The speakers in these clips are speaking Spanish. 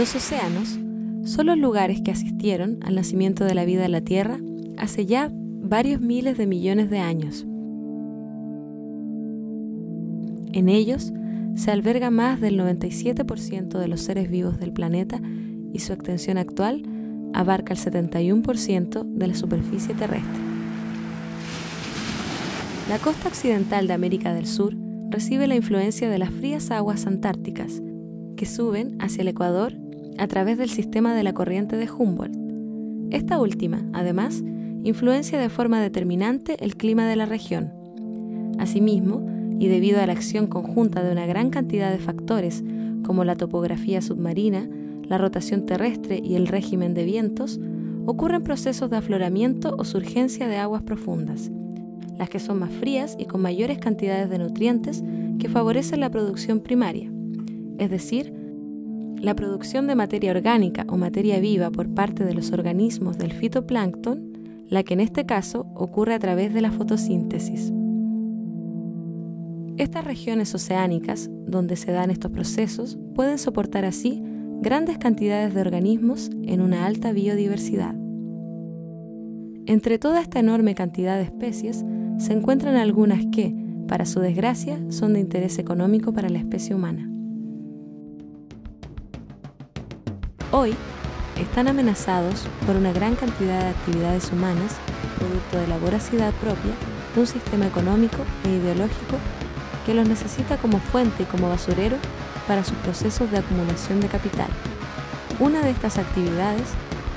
Los océanos son los lugares que asistieron al nacimiento de la vida en la Tierra hace ya varios miles de millones de años. En ellos se alberga más del 97% de los seres vivos del planeta y su extensión actual abarca el 71% de la superficie terrestre. La costa occidental de América del Sur recibe la influencia de las frías aguas antárticas que suben hacia el Ecuador a través del sistema de la corriente de Humboldt. Esta última, además, influencia de forma determinante el clima de la región. Asimismo, y debido a la acción conjunta de una gran cantidad de factores como la topografía submarina, la rotación terrestre y el régimen de vientos, ocurren procesos de afloramiento o surgencia de aguas profundas, las que son más frías y con mayores cantidades de nutrientes que favorecen la producción primaria, es decir, la producción de materia orgánica o materia viva por parte de los organismos del fitoplancton, la que en este caso ocurre a través de la fotosíntesis. Estas regiones oceánicas, donde se dan estos procesos, pueden soportar así grandes cantidades de organismos en una alta biodiversidad. Entre toda esta enorme cantidad de especies, se encuentran algunas que, para su desgracia, son de interés económico para la especie humana. Hoy, están amenazados por una gran cantidad de actividades humanas, producto de la voracidad propia de un sistema económico e ideológico que los necesita como fuente y como basurero para sus procesos de acumulación de capital. Una de estas actividades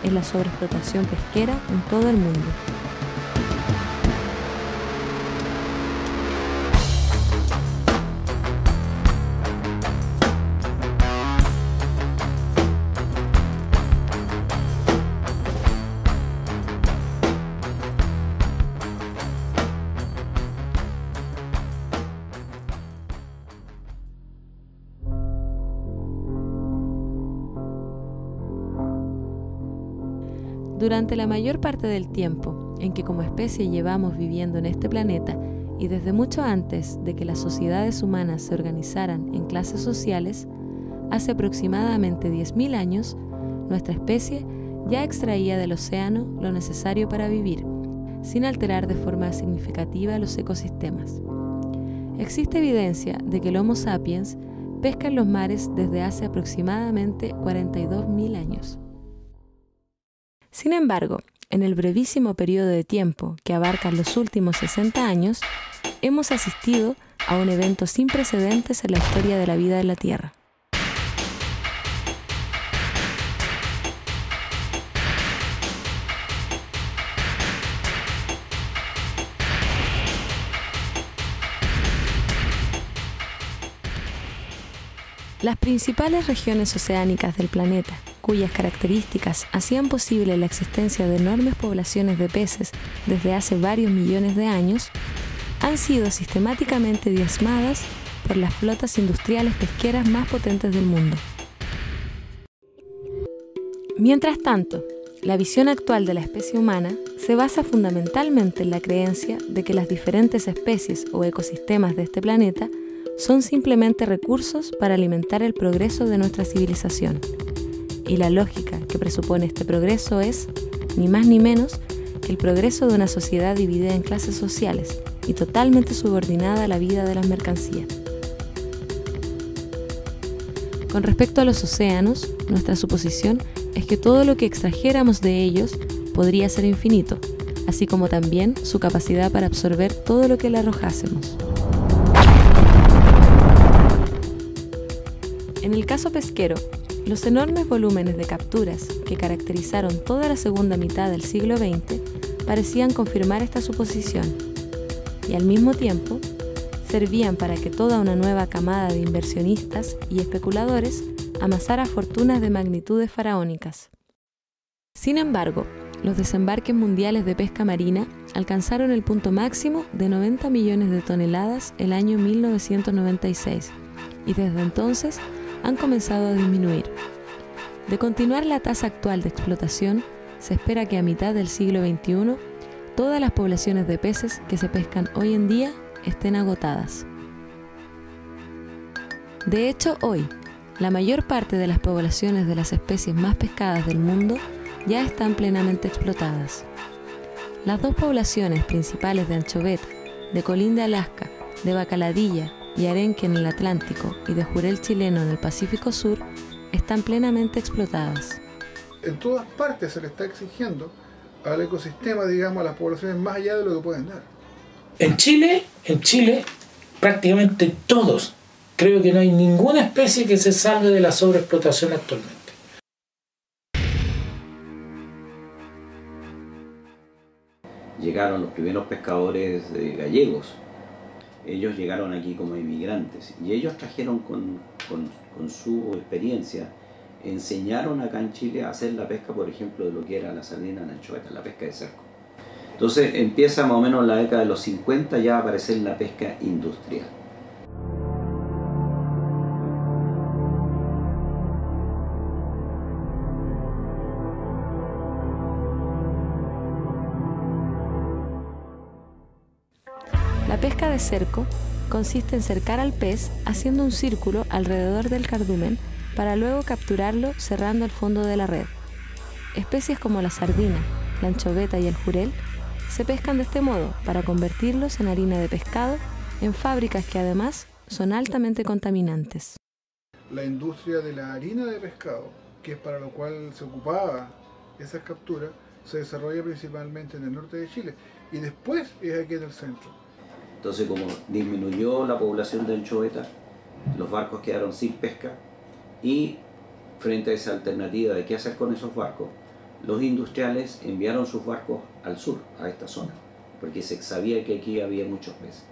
es la sobreexplotación pesquera en todo el mundo. Durante la mayor parte del tiempo en que como especie llevamos viviendo en este planeta y desde mucho antes de que las sociedades humanas se organizaran en clases sociales, hace aproximadamente 10.000 años, nuestra especie ya extraía del océano lo necesario para vivir, sin alterar de forma significativa los ecosistemas. Existe evidencia de que el Homo sapiens pesca en los mares desde hace aproximadamente 42.000 años. Sin embargo, en el brevísimo periodo de tiempo que abarca los últimos 60 años, hemos asistido a un evento sin precedentes en la historia de la vida en la Tierra. Las principales regiones oceánicas del planeta, cuyas características hacían posible la existencia de enormes poblaciones de peces desde hace varios millones de años, han sido sistemáticamente diezmadas por las flotas industriales pesqueras más potentes del mundo. Mientras tanto, la visión actual de la especie humana se basa fundamentalmente en la creencia de que las diferentes especies o ecosistemas de este planeta son simplemente recursos para alimentar el progreso de nuestra civilización. Y la lógica que presupone este progreso es, ni más ni menos, que el progreso de una sociedad dividida en clases sociales y totalmente subordinada a la vida de las mercancías. Con respecto a los océanos, nuestra suposición es que todo lo que extrajéramos de ellos podría ser infinito, así como también su capacidad para absorber todo lo que le arrojásemos. En el caso pesquero, los enormes volúmenes de capturas que caracterizaron toda la segunda mitad del siglo XX parecían confirmar esta suposición y al mismo tiempo servían para que toda una nueva camada de inversionistas y especuladores amasara fortunas de magnitudes faraónicas. Sin embargo, los desembarques mundiales de pesca marina alcanzaron el punto máximo de 90 millones de toneladas el año 1996 y desde entonces han comenzado a disminuir. De continuar la tasa actual de explotación, se espera que a mitad del siglo XXI todas las poblaciones de peces que se pescan hoy en día estén agotadas. De hecho, hoy, La mayor parte de las poblaciones de las especies más pescadas del mundo ya están plenamente explotadas. Las dos poblaciones principales de anchoveta, de colín de Alaska, de bacaladilla y arenque en el Atlántico y de jurel chileno en el Pacífico Sur, están plenamente explotadas. En todas partes se le está exigiendo al ecosistema, digamos, a las poblaciones más allá de lo que pueden dar. En Chile, prácticamente todos, creo que no hay ninguna especie que se salve de la sobreexplotación actualmente. Llegaron los primeros pescadores gallegos. Ellos llegaron aquí como inmigrantes y ellos trajeron con su experiencia, enseñaron acá en Chile a hacer la pesca, por ejemplo, de lo que era la sardina, la anchoveta, la pesca de cerco. Entonces empieza más o menos en la década de los 50 ya a aparecer la pesca industrial. La pesca de cerco consiste en cercar al pez haciendo un círculo alrededor del cardumen para luego capturarlo cerrando el fondo de la red. Especies como la sardina, la anchoveta y el jurel se pescan de este modo para convertirlos en harina de pescado en fábricas que además son altamente contaminantes. La industria de la harina de pescado, que es para lo cual se ocupaba esas capturas, se desarrolla principalmente en el norte de Chile y después es aquí en el centro. Entonces, como disminuyó la población de anchoveta, los barcos quedaron sin pesca y frente a esa alternativa de qué hacer con esos barcos, los industriales enviaron sus barcos al sur, a esta zona, porque se sabía que aquí había muchos peces.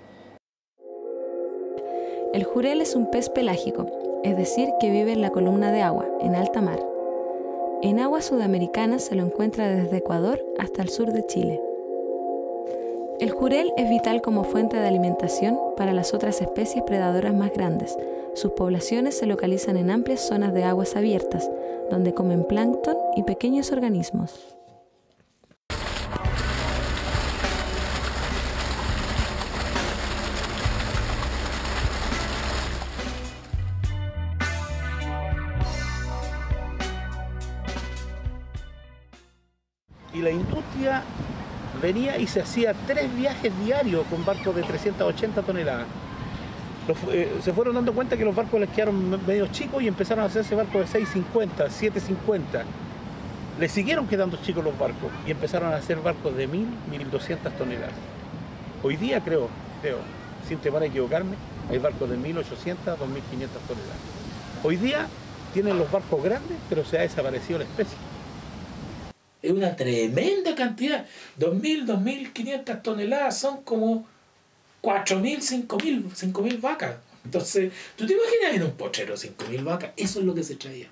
El jurel es un pez pelágico, es decir, que vive en la columna de agua, en alta mar. En aguas sudamericanas se lo encuentra desde Ecuador hasta el sur de Chile. El jurel es vital como fuente de alimentación para las otras especies predadoras más grandes. Sus poblaciones se localizan en amplias zonas de aguas abiertas, donde comen plancton y pequeños organismos. Y la industria venía y se hacía 3 viajes diarios con barcos de 380 toneladas. Se fueron dando cuenta que los barcos les quedaron medio chicos y empezaron a hacerse barcos de 650, 750. Les siguieron quedando chicos los barcos y empezaron a hacer barcos de 1000, 1200 toneladas. Hoy día creo, sin temor a equivocarme, hay barcos de 1800, 2500 toneladas. Hoy día tienen los barcos grandes, pero se ha desaparecido la especie. Es una tremenda cantidad. 2.000, 2.500 toneladas son como 4.000, 5.000 vacas. Entonces, ¿tú te imaginas en un pochero 5.000 vacas? Eso es lo que se traía.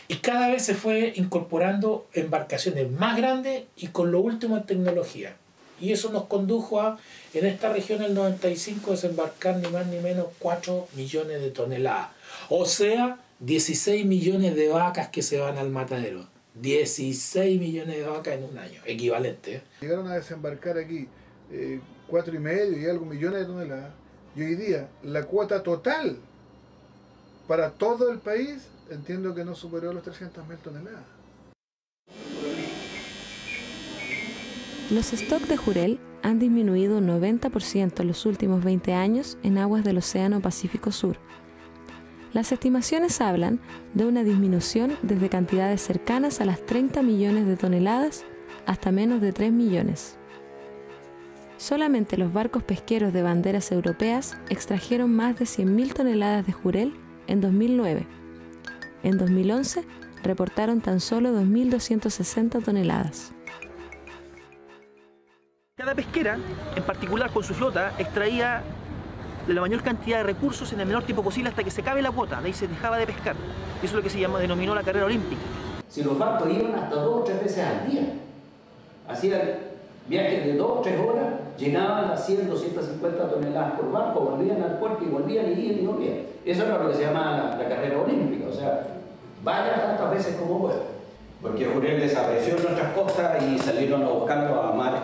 Y cada vez se fue incorporando embarcaciones más grandes y con lo último en tecnología. Y eso nos condujo a, en esta región, el 95, desembarcar ni más ni menos 4 millones de toneladas. O sea, 16 millones de vacas que se van al matadero. 16 millones de vacas en un año, equivalente. Llegaron a desembarcar aquí 4,5 y algo millones de toneladas. Y hoy día la cuota total para todo el país entiendo que no superó los 300.000 toneladas. Los stocks de jurel han disminuido un 90% en los últimos 20 años en aguas del Océano Pacífico Sur. Las estimaciones hablan de una disminución desde cantidades cercanas a las 30 millones de toneladas hasta menos de 3 millones. Solamente los barcos pesqueros de banderas europeas extrajeron más de 100.000 toneladas de jurel en 2009. En 2011 reportaron tan solo 2.260 toneladas. Cada pesquera, en particular con su flota, extraía la mayor cantidad de recursos en el menor tiempo posible hasta que se acabe la cuota, de ahí se dejaba de pescar. Eso es lo que se denominó la carrera olímpica. Si los barcos iban hasta 2 o 3 veces al día, hacían viajes de 2 o 3 horas, llenaban las 100, 250 toneladas por barco, volvían al puerto y volvían y iban y volvían. Eso era lo que se llamaba la carrera olímpica, o sea, vayan tantas veces como puedan. Porque Jurel desapareció en nuestras costas y salieron a buscarlo a más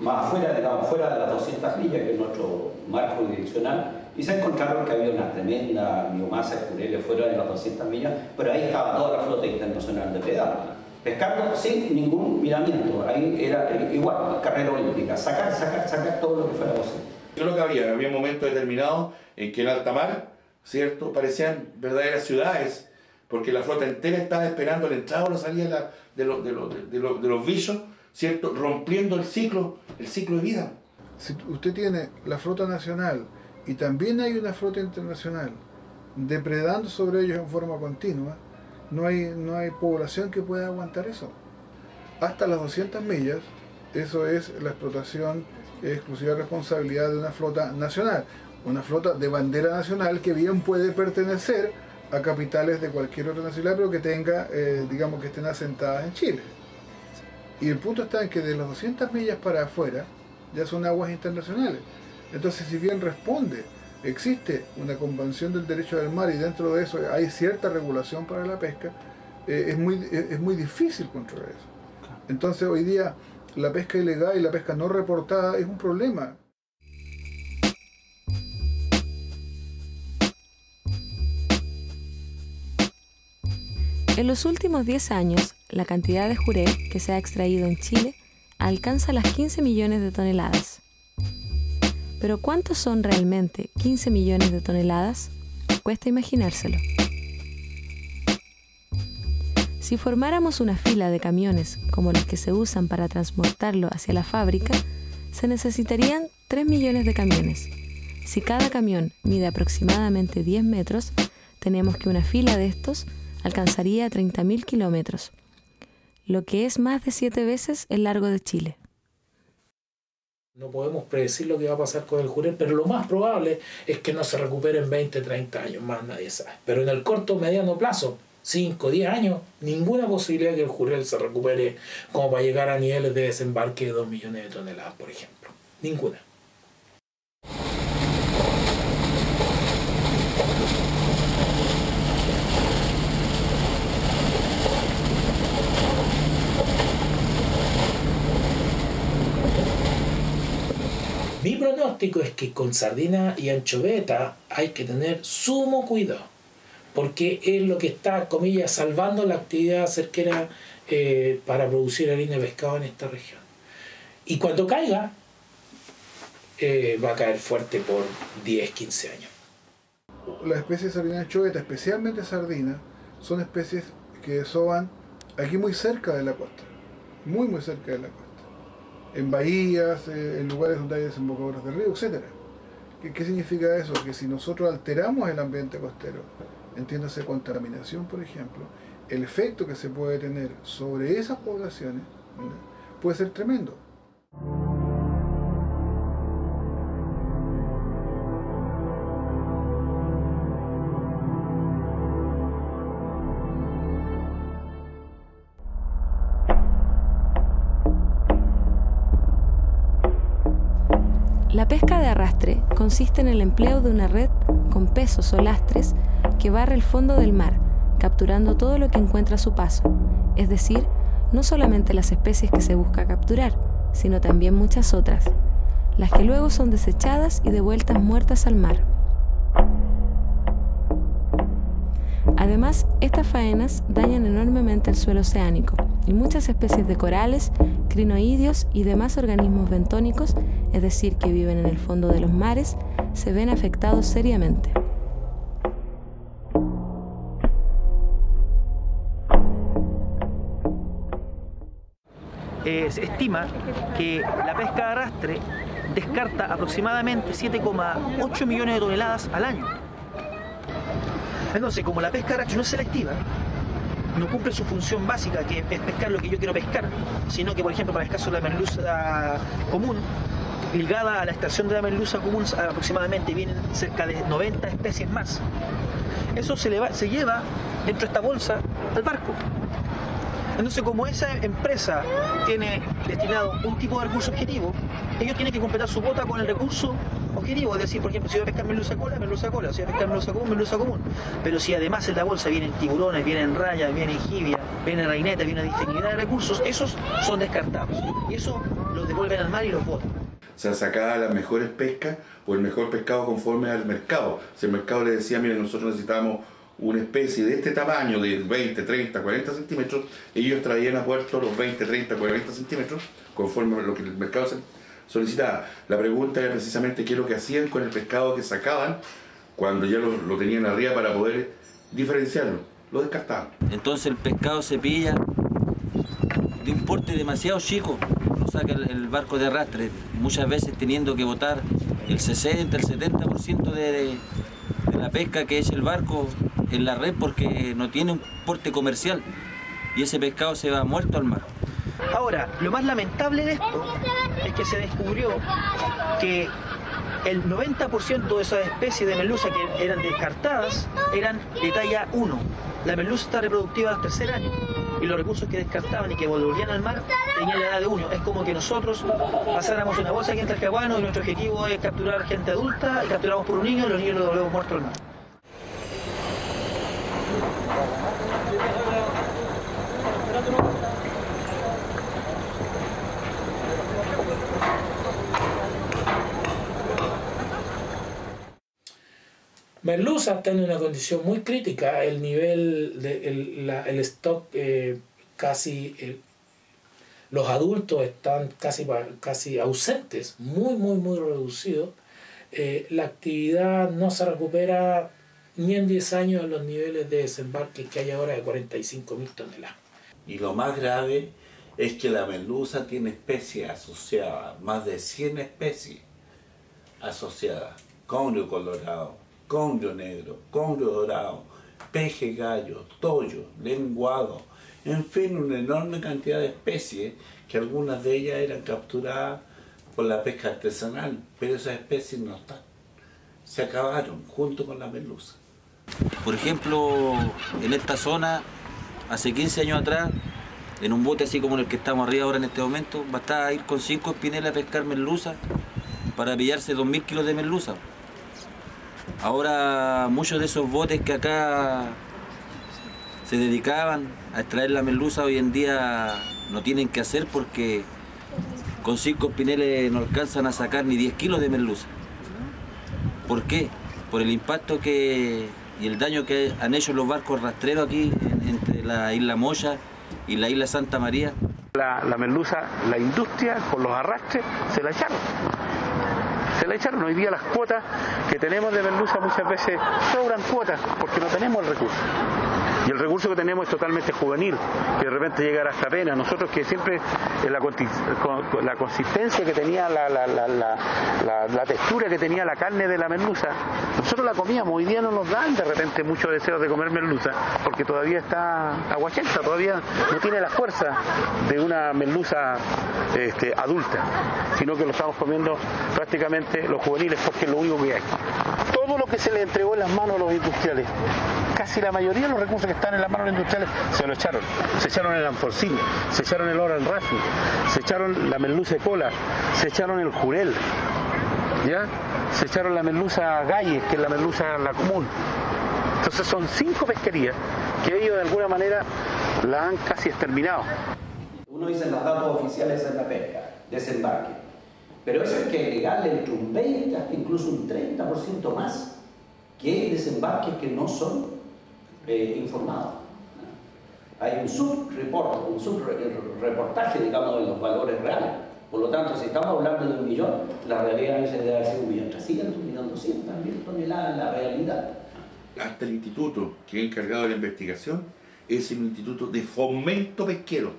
afuera, digamos, fuera de las 200 millas, que es nuestro mar jurisdiccional, Y se encontraron que había una tremenda biomasa de jureles fuera de las 200 millas, pero ahí estaba toda la flota internacional depredada, pescando sin ningún miramiento. Ahí era igual, carrera olímpica, sacar todo lo que fuera posible. Yo lo que había momentos determinados en que en alta mar, ¿cierto?, parecían verdaderas ciudades, porque la flota entera estaba esperando la entrada o la salida de los bichos, ¿cierto?, rompiendo el ciclo de vida. Si usted tiene la flota nacional y también hay una flota internacional depredando sobre ellos en forma continua, no hay población que pueda aguantar eso. Hasta las 200 millas, eso es la explotación exclusiva responsabilidad de una flota nacional, una flota de bandera nacional que bien puede pertenecer a capitales de cualquier otra nacionalidad, pero que tenga, digamos, que estén asentadas en Chile. Y el punto está en que de las 200 millas para afuera ya son aguas internacionales. Entonces, si bien existe una convención del derecho del mar y dentro de eso hay cierta regulación para la pesca, es muy difícil controlar eso. Entonces, hoy día la pesca ilegal y la pesca no reportada es un problema. En los últimos 10 años, la cantidad de jurel que se ha extraído en Chile alcanza las 15 millones de toneladas. Pero ¿cuántos son realmente 15 millones de toneladas? Cuesta imaginárselo. Si formáramos una fila de camiones como los que se usan para transportarlo hacia la fábrica, se necesitarían 3 millones de camiones. Si cada camión mide aproximadamente 10 metros, tenemos que una fila de estos alcanzaría 30.000 kilómetros, lo que es más de 7 veces el largo de Chile. No podemos predecir lo que va a pasar con el jurel, pero lo más probable es que no se recupere en 20, 30 años, más nadie sabe. Pero en el corto o mediano plazo, 5, 10 años, ninguna posibilidad de que el jurel se recupere como para llegar a niveles de desembarque de 2 millones de toneladas, por ejemplo. Ninguna. Mi pronóstico es que con sardina y anchoveta hay que tener sumo cuidado, porque es lo que está, comillas, salvando la actividad cerquera para producir harina de pescado en esta región. Y cuando caiga, va a caer fuerte por 10, 15 años. Las especies de sardina y anchoveta, especialmente sardina, son especies que desovan aquí muy cerca de la costa, muy cerca de la costa. En bahías, en lugares donde hay desembocaduras de río, etc. ¿Qué significa eso? Que si nosotros alteramos el ambiente costero, entiéndase contaminación, por ejemplo, el efecto que se puede tener sobre esas poblaciones, ¿verdad?, puede ser tremendo. La pesca de arrastre consiste en el empleo de una red con pesos o lastres que barre el fondo del mar, capturando todo lo que encuentra a su paso, es decir, no solamente las especies que se busca capturar, sino también muchas otras, las que luego son desechadas y devueltas muertas al mar. Además, estas faenas dañan enormemente el suelo oceánico y muchas especies de corales, crinoideos y demás organismos bentónicos, es decir, que viven en el fondo de los mares, se ven afectados seriamente. Se estima que la pesca de arrastre descarta aproximadamente 7,8 millones de toneladas al año. Entonces, como la pesca de arrastre no es selectiva, no cumple su función básica, que es pescar lo que yo quiero pescar, sino que, por ejemplo, para el caso de la merluza común, ligada a la extracción de la merluza común, aproximadamente vienen cerca de 90 especies más. Eso se lleva dentro de esta bolsa al barco. Entonces, como esa empresa tiene destinado un tipo de recurso objetivo, ellos tienen que completar su cuota con el recurso objetivo. Es decir, por ejemplo, si voy a pescar merluza cola, merluza cola. Si voy a pescar merluza común. Pero si además en la bolsa vienen tiburones, vienen rayas, vienen jibia, vienen rainetas, viene una infinidad de recursos, esos son descartados. Y eso los devuelven al mar y los botan. se sacaba las mejores pescas o el mejor pescado conforme al mercado. Si el mercado le decía, miren, nosotros necesitamos una especie de este tamaño, de 20, 30, 40 centímetros, ellos traían a puerto los 20, 30, 40 centímetros, conforme a lo que el mercado solicitaba. La pregunta era precisamente qué es lo que hacían con el pescado que sacaban cuando ya lo tenían arriba para poder diferenciarlo. Lo descartaban. Entonces el pescado se pilla de un porte demasiado chico, lo saca el barco de arrastre, muchas veces teniendo que botar el 60, el 70% de la pesca que es el barco en la red porque no tiene un porte comercial y ese pescado se va muerto al mar. Ahora, lo más lamentable de esto es que se descubrió que el 90% de esas especies de merluza que eran descartadas eran de talla 1. La merluza está reproductiva al tercer año y los recursos que descartaban y que volvían al mar tenían la edad de 1. Es como que nosotros pasáramos una bolsa aquí en Talcahuano y nuestro objetivo es capturar gente adulta y capturamos por un niño y los niños los devolvemos muertos al mar. Merluza está en una condición muy crítica, el nivel, el stock los adultos están casi ausentes, muy reducidos. La actividad no se recupera ni en 10 años en los niveles de desembarque que hay ahora de 45.000 toneladas. Y lo más grave es que la merluza tiene especies asociadas, más de 100 especies asociadas, congrio colorado, congrio negro, congrio dorado, peje gallo, toyo, lenguado, en fin, una enorme cantidad de especies que algunas de ellas eran capturadas por la pesca artesanal, pero esas especies no están, se acabaron junto con la merluza. Por ejemplo, en esta zona, hace 15 años atrás, en un bote así como el que estamos arriba ahora en este momento, bastaba ir con 5 espinelas a pescar merluza para pillarse 2.000 kilos de merluza. Ahora muchos de esos botes que acá se dedicaban a extraer la merluza hoy en día no tienen que hacer porque con 5 espineles no alcanzan a sacar ni 10 kilos de merluza. ¿Por qué? Por el impacto y el daño que han hecho los barcos rastreros aquí entre la isla Moya y la isla Santa María. La merluza, la industria con los arrastres se la echaron. Hoy día las cuotas que tenemos de merluza muchas veces sobran cuotas porque no tenemos el recurso. Y el recurso que tenemos es totalmente juvenil, que de repente llega hasta pena. Nosotros que siempre la consistencia que tenía, la textura que tenía la carne de la merluza, nosotros la comíamos, hoy día no nos dan de repente mucho deseo de comer merluza, porque todavía está aguachenta, todavía no tiene la fuerza de una merluza adulta, sino que lo estamos comiendo prácticamente los juveniles porque es lo único que hay. Todo lo que se le entregó en las manos a los industriales, casi la mayoría de los recursos que están en las manos de los industriales se lo echaron. Se echaron el anforcín, se echaron el oral rafting, se echaron la merluza de cola, se echaron el jurel, ¿ya? Se echaron la merluza galles, que es la merluza la común. Entonces son 5 pesquerías que ellos de alguna manera la han casi exterminado. Uno dice los datos oficiales en la pesca, desembarque. Pero eso hay que agregarle entre un 20 hasta incluso un 30% más, que hay desembarques que no son informados. Hay un subreportaje, digamos, de los valores reales. Por lo tanto, si estamos hablando de 1 millón, la realidad a veces debe haber sido 1.300.000, 1.200.000 toneladas en la realidad. Hasta el instituto que es encargado de la investigación es el instituto de fomento pesquero.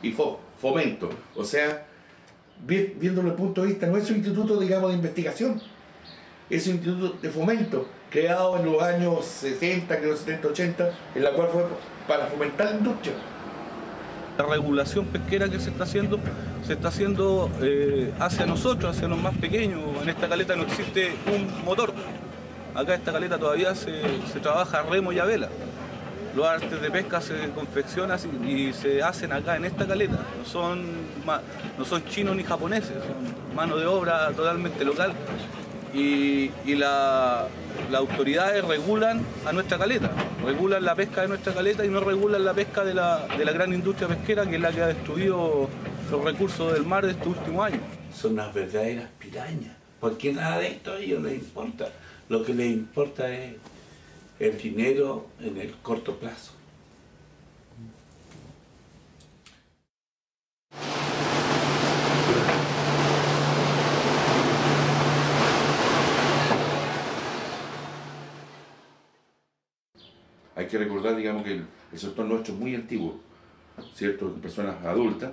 Y fomento, o sea, viéndolo desde el punto de vista, no es un instituto, digamos, de investigación, es un instituto de fomento, creado en los años 60, creo 70, 80, en la cual fue para fomentar la industria. La regulación pesquera que se está haciendo hacia nosotros, hacia los más pequeños. En esta caleta no existe un motor. Acá en esta caleta todavía se trabaja a remo y a vela. Los artes de pesca se confeccionan y se hacen acá en esta caleta. No son chinos ni japoneses, son mano de obra totalmente local. Y las autoridades regulan a nuestra caleta, regulan la pesca de nuestra caleta y no regulan la pesca de la gran industria pesquera, que es la que ha destruido los recursos del mar de estos últimos años. son unas verdaderas pirañas, porque nada de esto a ellos les importa. Lo que les importa es el dinero en el corto plazo. Hay que recordar, digamos, que el sector nuestro es muy antiguo, ¿cierto? Personas adultas,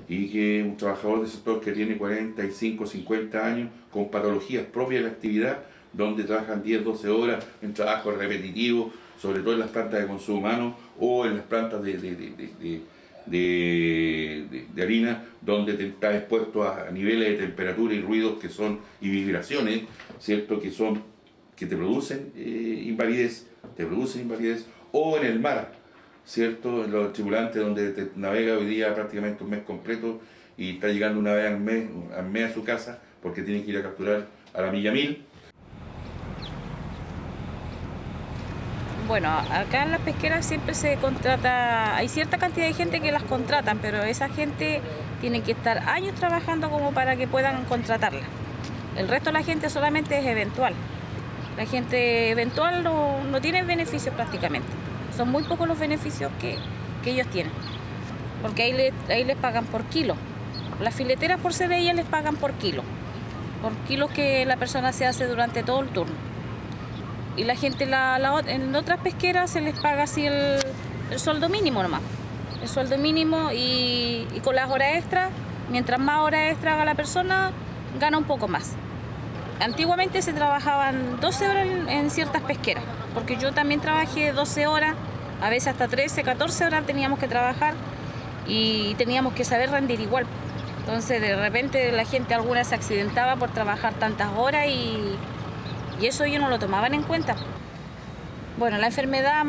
y que un trabajador del sector que tiene 45, 50 años, con patologías propias de la actividad, donde trabajan 10, 12 horas en trabajo repetitivo, sobre todo en las plantas de consumo humano o en las plantas de harina, donde te estás expuesto a niveles de temperatura y ruidos que son, y vibraciones, ¿cierto? Que te producen invalidez, o en el mar, ¿cierto? En los tripulantes donde te navega hoy día prácticamente un mes completo y está llegando una vez al mes a su casa porque tiene que ir a capturar a la milla 1000. Bueno, acá en las pesqueras siempre se contrata, hay cierta cantidad de gente que las contratan, pero esa gente tiene que estar años trabajando como para que puedan contratarla. El resto de la gente solamente es eventual. La gente eventual no tiene beneficios prácticamente. Son muy pocos los beneficios que ellos tienen. Porque ahí les pagan por kilo. Las fileteras por ser ellas les pagan por kilo. Por kilos que la persona se hace durante todo el turno. Y la gente en otras pesqueras se les paga así el sueldo mínimo nomás. El sueldo mínimo y con las horas extras, mientras más horas extra haga la persona, gana un poco más. Antiguamente se trabajaban 12 horas en ciertas pesqueras, porque yo también trabajé 12 horas, a veces hasta 13, 14 horas teníamos que trabajar y teníamos que saber rendir igual. Entonces de repente la gente alguna se accidentaba por trabajar tantas horas y eso ellos no lo tomaban en cuenta. Bueno, la enfermedad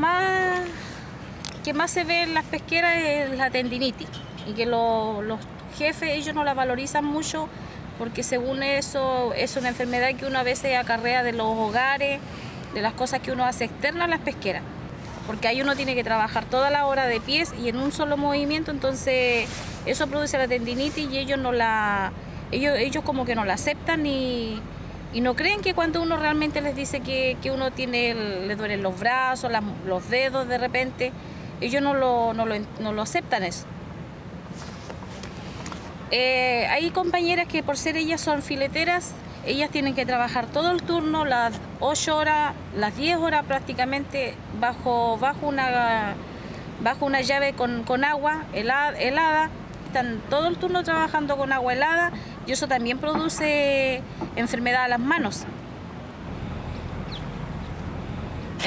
que más se ve en las pesqueras es la tendinitis y que los jefes ellos no la valorizan mucho porque según eso es una enfermedad que uno a veces acarrea de los hogares, de las cosas que uno hace externas a las pesqueras. Porque ahí uno tiene que trabajar toda la hora de pies y en un solo movimiento, entonces eso produce la tendinitis y ellos ellos como que no la aceptan y no creen que cuando uno realmente les dice que uno le duelen los brazos, los dedos de repente, ellos no lo aceptan eso. Hay compañeras que por ser ellas son fileteras, ellas tienen que trabajar todo el turno, las 8 horas, las 10 horas prácticamente, bajo una llave con agua helada. Están todo el turno trabajando con agua helada y eso también produce enfermedad a las manos.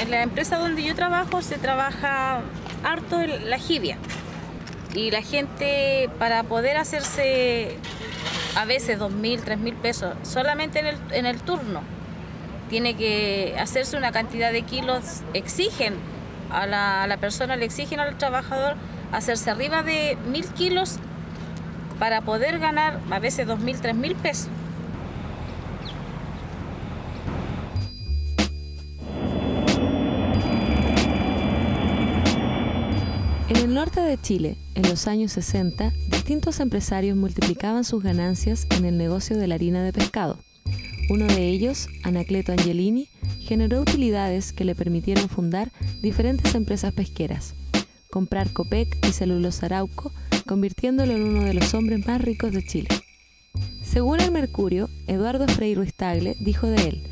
En la empresa donde yo trabajo se trabaja harto la jibia. Y la gente para poder hacerse a veces 2.000, 3.000 pesos solamente en el turno, tiene que hacerse una cantidad de kilos, exigen a la persona, le exigen al trabajador hacerse arriba de 1.000 kilos para poder ganar a veces 2.000, 3.000 pesos. En el norte de Chile, en los años 60, distintos empresarios multiplicaban sus ganancias en el negocio de la harina de pescado. Uno de ellos, Anacleto Angelini, generó utilidades que le permitieron fundar diferentes empresas pesqueras, comprar Copec y Celulosa Arauco, convirtiéndolo en uno de los hombres más ricos de Chile. Según el Mercurio, Eduardo Frei Ruiz Tagle dijo de él: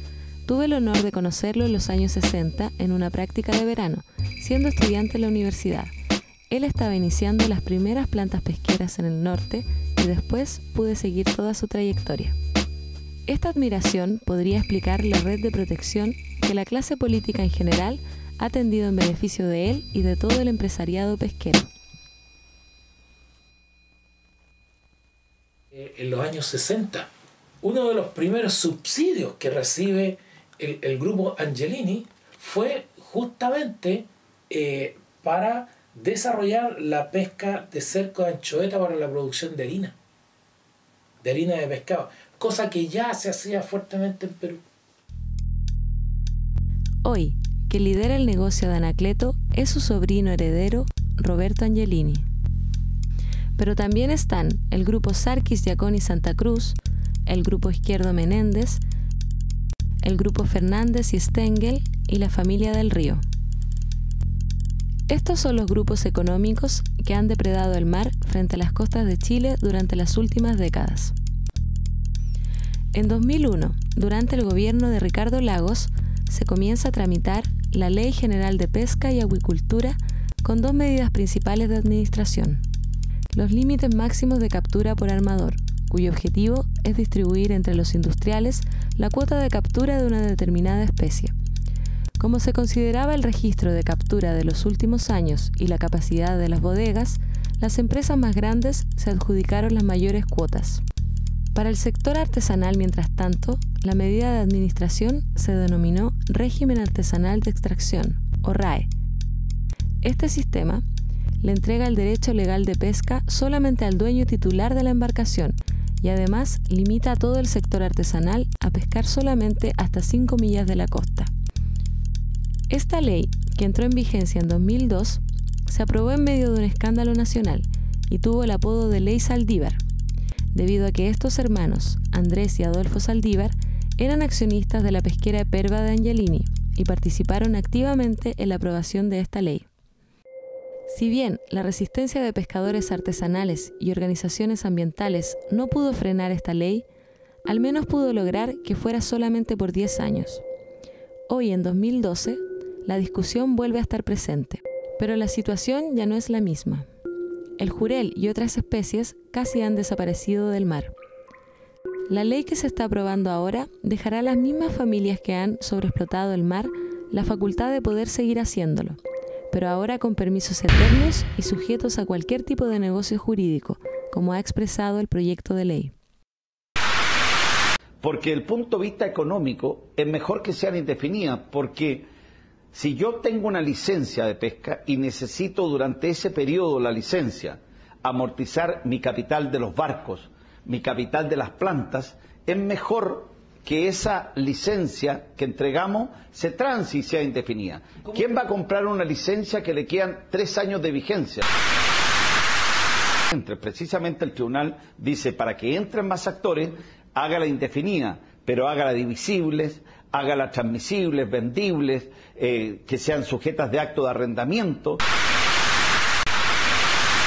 tuve el honor de conocerlo en los años 60 en una práctica de verano, siendo estudiante en la universidad. Él estaba iniciando las primeras plantas pesqueras en el norte y después pude seguir toda su trayectoria. Esta admiración podría explicar la red de protección que la clase política en general ha tendido en beneficio de él y de todo el empresariado pesquero. En los años 60, uno de los primeros subsidios que recibe el grupo Angelini fue justamente para desarrollar la pesca de cerco de anchoveta para la producción de harina de pescado, cosa que ya se hacía fuertemente en Perú. Hoy, quien lidera el negocio de Anacleto es su sobrino heredero, Roberto Angelini. Pero también están el grupo Sarkis Giaconi Santa Cruz, el Grupo Izquierdo Menéndez, el Grupo Fernández y Stengel y la Familia del Río. Estos son los grupos económicos que han depredado el mar frente a las costas de Chile durante las últimas décadas. En 2001, durante el gobierno de Ricardo Lagos, se comienza a tramitar la Ley General de Pesca y Acuicultura con dos medidas principales de administración. Los límites máximos de captura por armador, cuyo objetivo es distribuir entre los industriales la cuota de captura de una determinada especie. Como se consideraba el registro de captura de los últimos años y la capacidad de las bodegas, las empresas más grandes se adjudicaron las mayores cuotas. Para el sector artesanal, mientras tanto, la medida de administración se denominó Régimen Artesanal de Extracción, o RAE. Este sistema le entrega el derecho legal de pesca solamente al dueño titular de la embarcación y además limita a todo el sector artesanal a pescar solamente hasta 5 millas de la costa. Esta ley, que entró en vigencia en 2002, se aprobó en medio de un escándalo nacional y tuvo el apodo de Ley Saldívar, debido a que estos hermanos, Andrés y Adolfo Saldívar, eran accionistas de la pesquera Perva de Angelini y participaron activamente en la aprobación de esta ley. Si bien la resistencia de pescadores artesanales y organizaciones ambientales no pudo frenar esta ley, al menos pudo lograr que fuera solamente por 10 años. Hoy, en 2012, la discusión vuelve a estar presente, pero la situación ya no es la misma. El jurel y otras especies casi han desaparecido del mar. La ley que se está aprobando ahora dejará a las mismas familias que han sobreexplotado el mar la facultad de poder seguir haciéndolo, pero ahora con permisos eternos y sujetos a cualquier tipo de negocio jurídico, como ha expresado el proyecto de ley. Porque el punto de vista económico es mejor que sean indefinidas, porque si yo tengo una licencia de pesca y necesito durante ese periodo la licencia amortizar mi capital de los barcos, mi capital de las plantas, es mejor que esa licencia que entregamos se transe y sea indefinida. ¿Quién va a comprar una licencia que le quedan 3 años de vigencia? Precisamente el tribunal dice, para que entren más actores, hágala indefinida, pero hágala divisibles, hágala transmisibles, vendibles, que sean sujetas de acto de arrendamiento.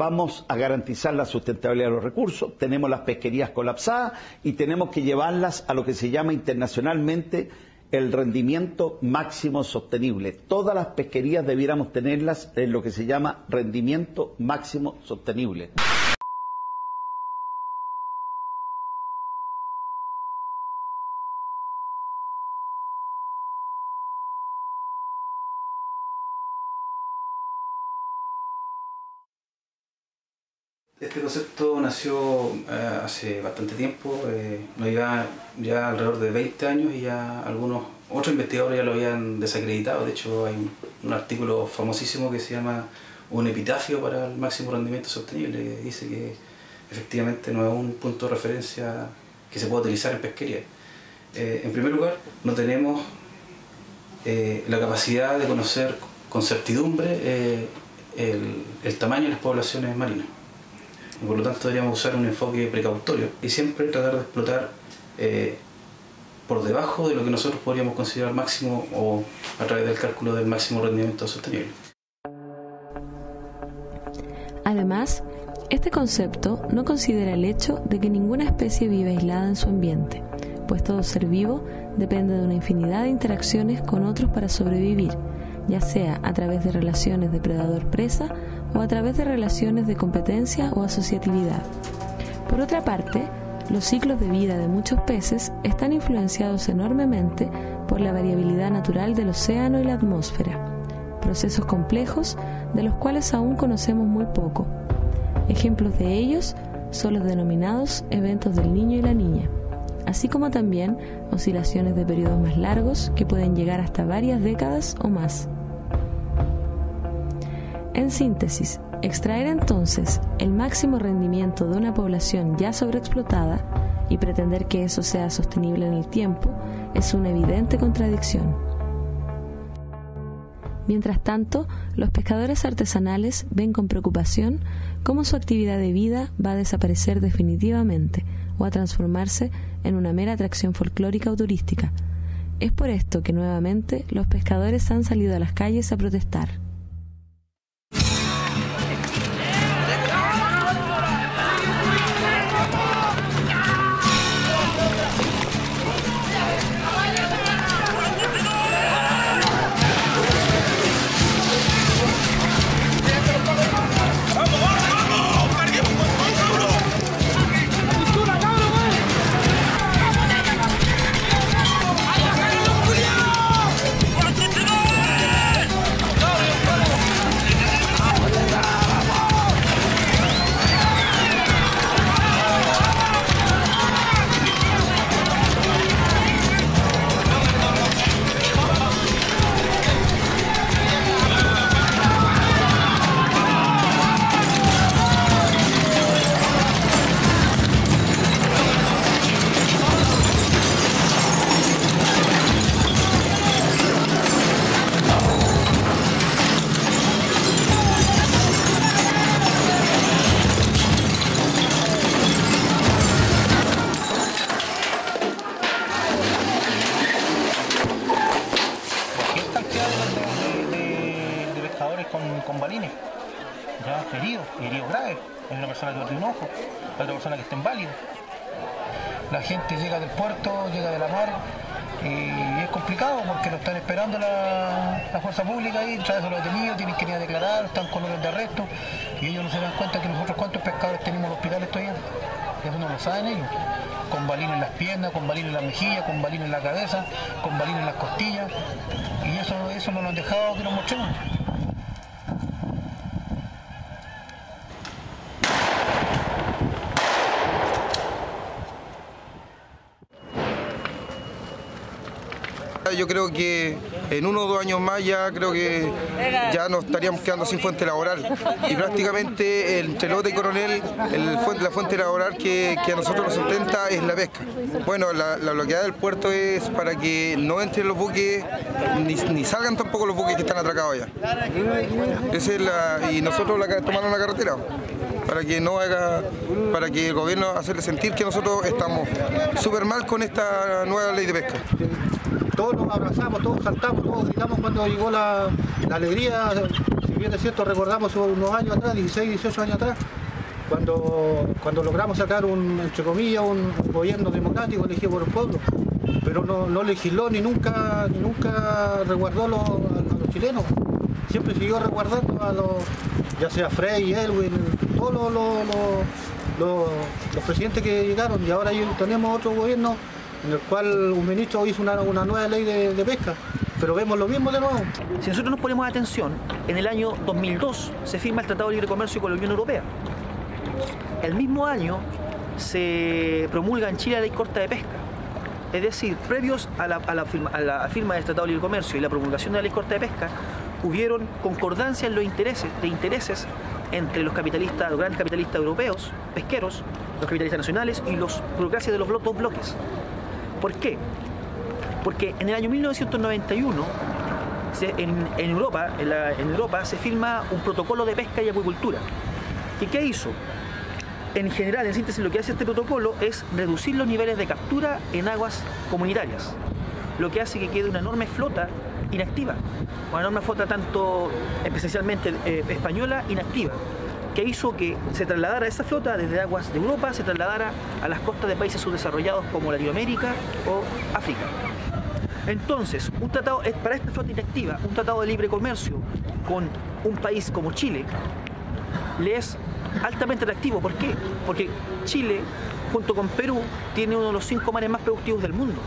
Vamos a garantizar la sustentabilidad de los recursos, tenemos las pesquerías colapsadas y tenemos que llevarlas a lo que se llama internacionalmente el rendimiento máximo sostenible. Todas las pesquerías debiéramos tenerlas en lo que se llama rendimiento máximo sostenible. Este concepto nació hace bastante tiempo, nos lleva ya alrededor de 20 años y ya algunos otros investigadores ya lo habían desacreditado. De hecho, hay un artículo famosísimo que se llama Un epitafio para el máximo rendimiento sostenible, que dice que efectivamente no es un punto de referencia que se pueda utilizar en pesquería. En primer lugar, no tenemos la capacidad de conocer con certidumbre el tamaño de las poblaciones marinas. Y por lo tanto deberíamos usar un enfoque precautorio y siempre tratar de explotar por debajo de lo que nosotros podríamos considerar máximo o a través del cálculo del máximo rendimiento sostenible. Además, este concepto no considera el hecho de que ninguna especie vive aislada en su ambiente, pues todo ser vivo depende de una infinidad de interacciones con otros para sobrevivir, ya sea a través de relaciones de predador-presa o a través de relaciones de competencia o asociatividad. Por otra parte, los ciclos de vida de muchos peces están influenciados enormemente por la variabilidad natural del océano y la atmósfera, procesos complejos de los cuales aún conocemos muy poco. Ejemplos de ellos son los denominados eventos del Niño y la Niña, así como también oscilaciones de periodos más largos que pueden llegar hasta varias décadas o más. En síntesis, extraer entonces el máximo rendimiento de una población ya sobreexplotada y pretender que eso sea sostenible en el tiempo es una evidente contradicción. Mientras tanto, los pescadores artesanales ven con preocupación cómo su actividad de vida va a desaparecer definitivamente o a transformarse en una mera atracción folclórica o turística. Es por esto que nuevamente los pescadores han salido a las calles a protestar. Con balines, ya heridos graves. Hay una persona que perdió un ojo, hay otra persona que está inválida. La gente llega del puerto, llega de la mar y es complicado porque lo están esperando la fuerza pública ahí, trae a los detenidos, tienen que ir a declarar, están con orden de arresto y ellos no se dan cuenta que nosotros cuántos pescadores tenemos en los hospitales todavía. Eso no lo saben ellos. Con balines en las piernas, con balines en las mejillas, con balines en la cabeza, con balines en las costillas y eso no lo han dejado que nos mostremos. Yo creo que en 1 o 2 años más ya creo que ya nos estaríamos quedando sin fuente laboral y prácticamente entre Lota y Coronel la fuente laboral que a nosotros nos sustenta es la pesca. Bueno, la bloqueada del puerto es para que no entren los buques ni salgan tampoco los buques que están atracados allá. Esa es y nosotros tomamos la carretera para que el gobierno hacerle sentir que nosotros estamos súper mal con esta nueva ley de pesca. Todos nos abrazamos, todos saltamos, todos gritamos cuando llegó la alegría. Si bien es cierto, recordamos unos años atrás, 16, 18 años atrás, cuando logramos sacar entre comillas, un gobierno democrático elegido por el pueblo, pero no legisló ni nunca resguardó a los chilenos. Siempre siguió resguardando ya sea Frey, Elwin, todos los presidentes que llegaron, y ahora tenemos otro gobierno en el cual un ministro hizo una nueva ley de pesca, pero vemos lo mismo de nuevo. Si nosotros nos ponemos atención, en el año 2002 se firma el Tratado de Libre Comercio con la Unión Europea. El mismo año se promulga en Chile la Ley Corta de Pesca. Es decir, previos a la firma del Tratado de Libre Comercio y la promulgación de la Ley Corta de Pesca, hubieron concordancia en los intereses entre los grandes capitalistas europeos, pesqueros, los capitalistas nacionales y los burocracias de los dos bloques. ¿Por qué? Porque en el año 1991 en Europa se firma un protocolo de pesca y acuicultura. ¿Y qué hizo? En general, en síntesis, lo que hace este protocolo es reducir los niveles de captura en aguas comunitarias, lo que hace que quede una enorme flota inactiva, una enorme flota tanto especialmente española inactiva, que hizo que se trasladara esa flota desde aguas de Europa, se trasladara a las costas de países subdesarrollados como Latinoamérica o África. Entonces, un tratado para esta flota inactiva, un tratado de libre comercio con un país como Chile, le es altamente atractivo. ¿Por qué? Porque Chile, junto con Perú, tiene uno de los 5 mares más productivos del mundo.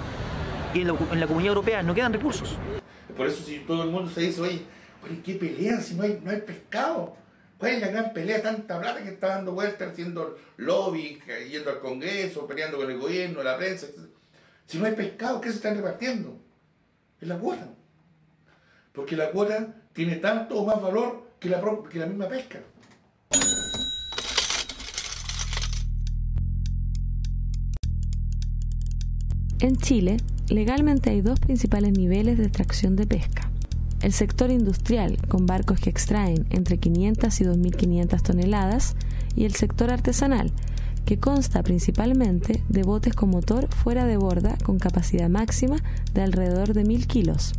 Y en la Comunidad Europea no quedan recursos. Por eso si todo el mundo se dice, oye, ¿qué pelea si no hay pescado? ¿Cuál es la gran pelea? Tanta plata que está dando vueltas, haciendo lobby, yendo al Congreso, peleando con el gobierno, la prensa, etc. Si no hay pescado, ¿qué se están repartiendo? Es la cuota. Porque la cuota tiene tanto o más valor que la misma pesca. En Chile, legalmente hay 2 principales niveles de extracción de pesca. El sector industrial, con barcos que extraen entre 500 y 2.500 toneladas, y el sector artesanal, que consta principalmente de botes con motor fuera de borda con capacidad máxima de alrededor de 1000 kilos,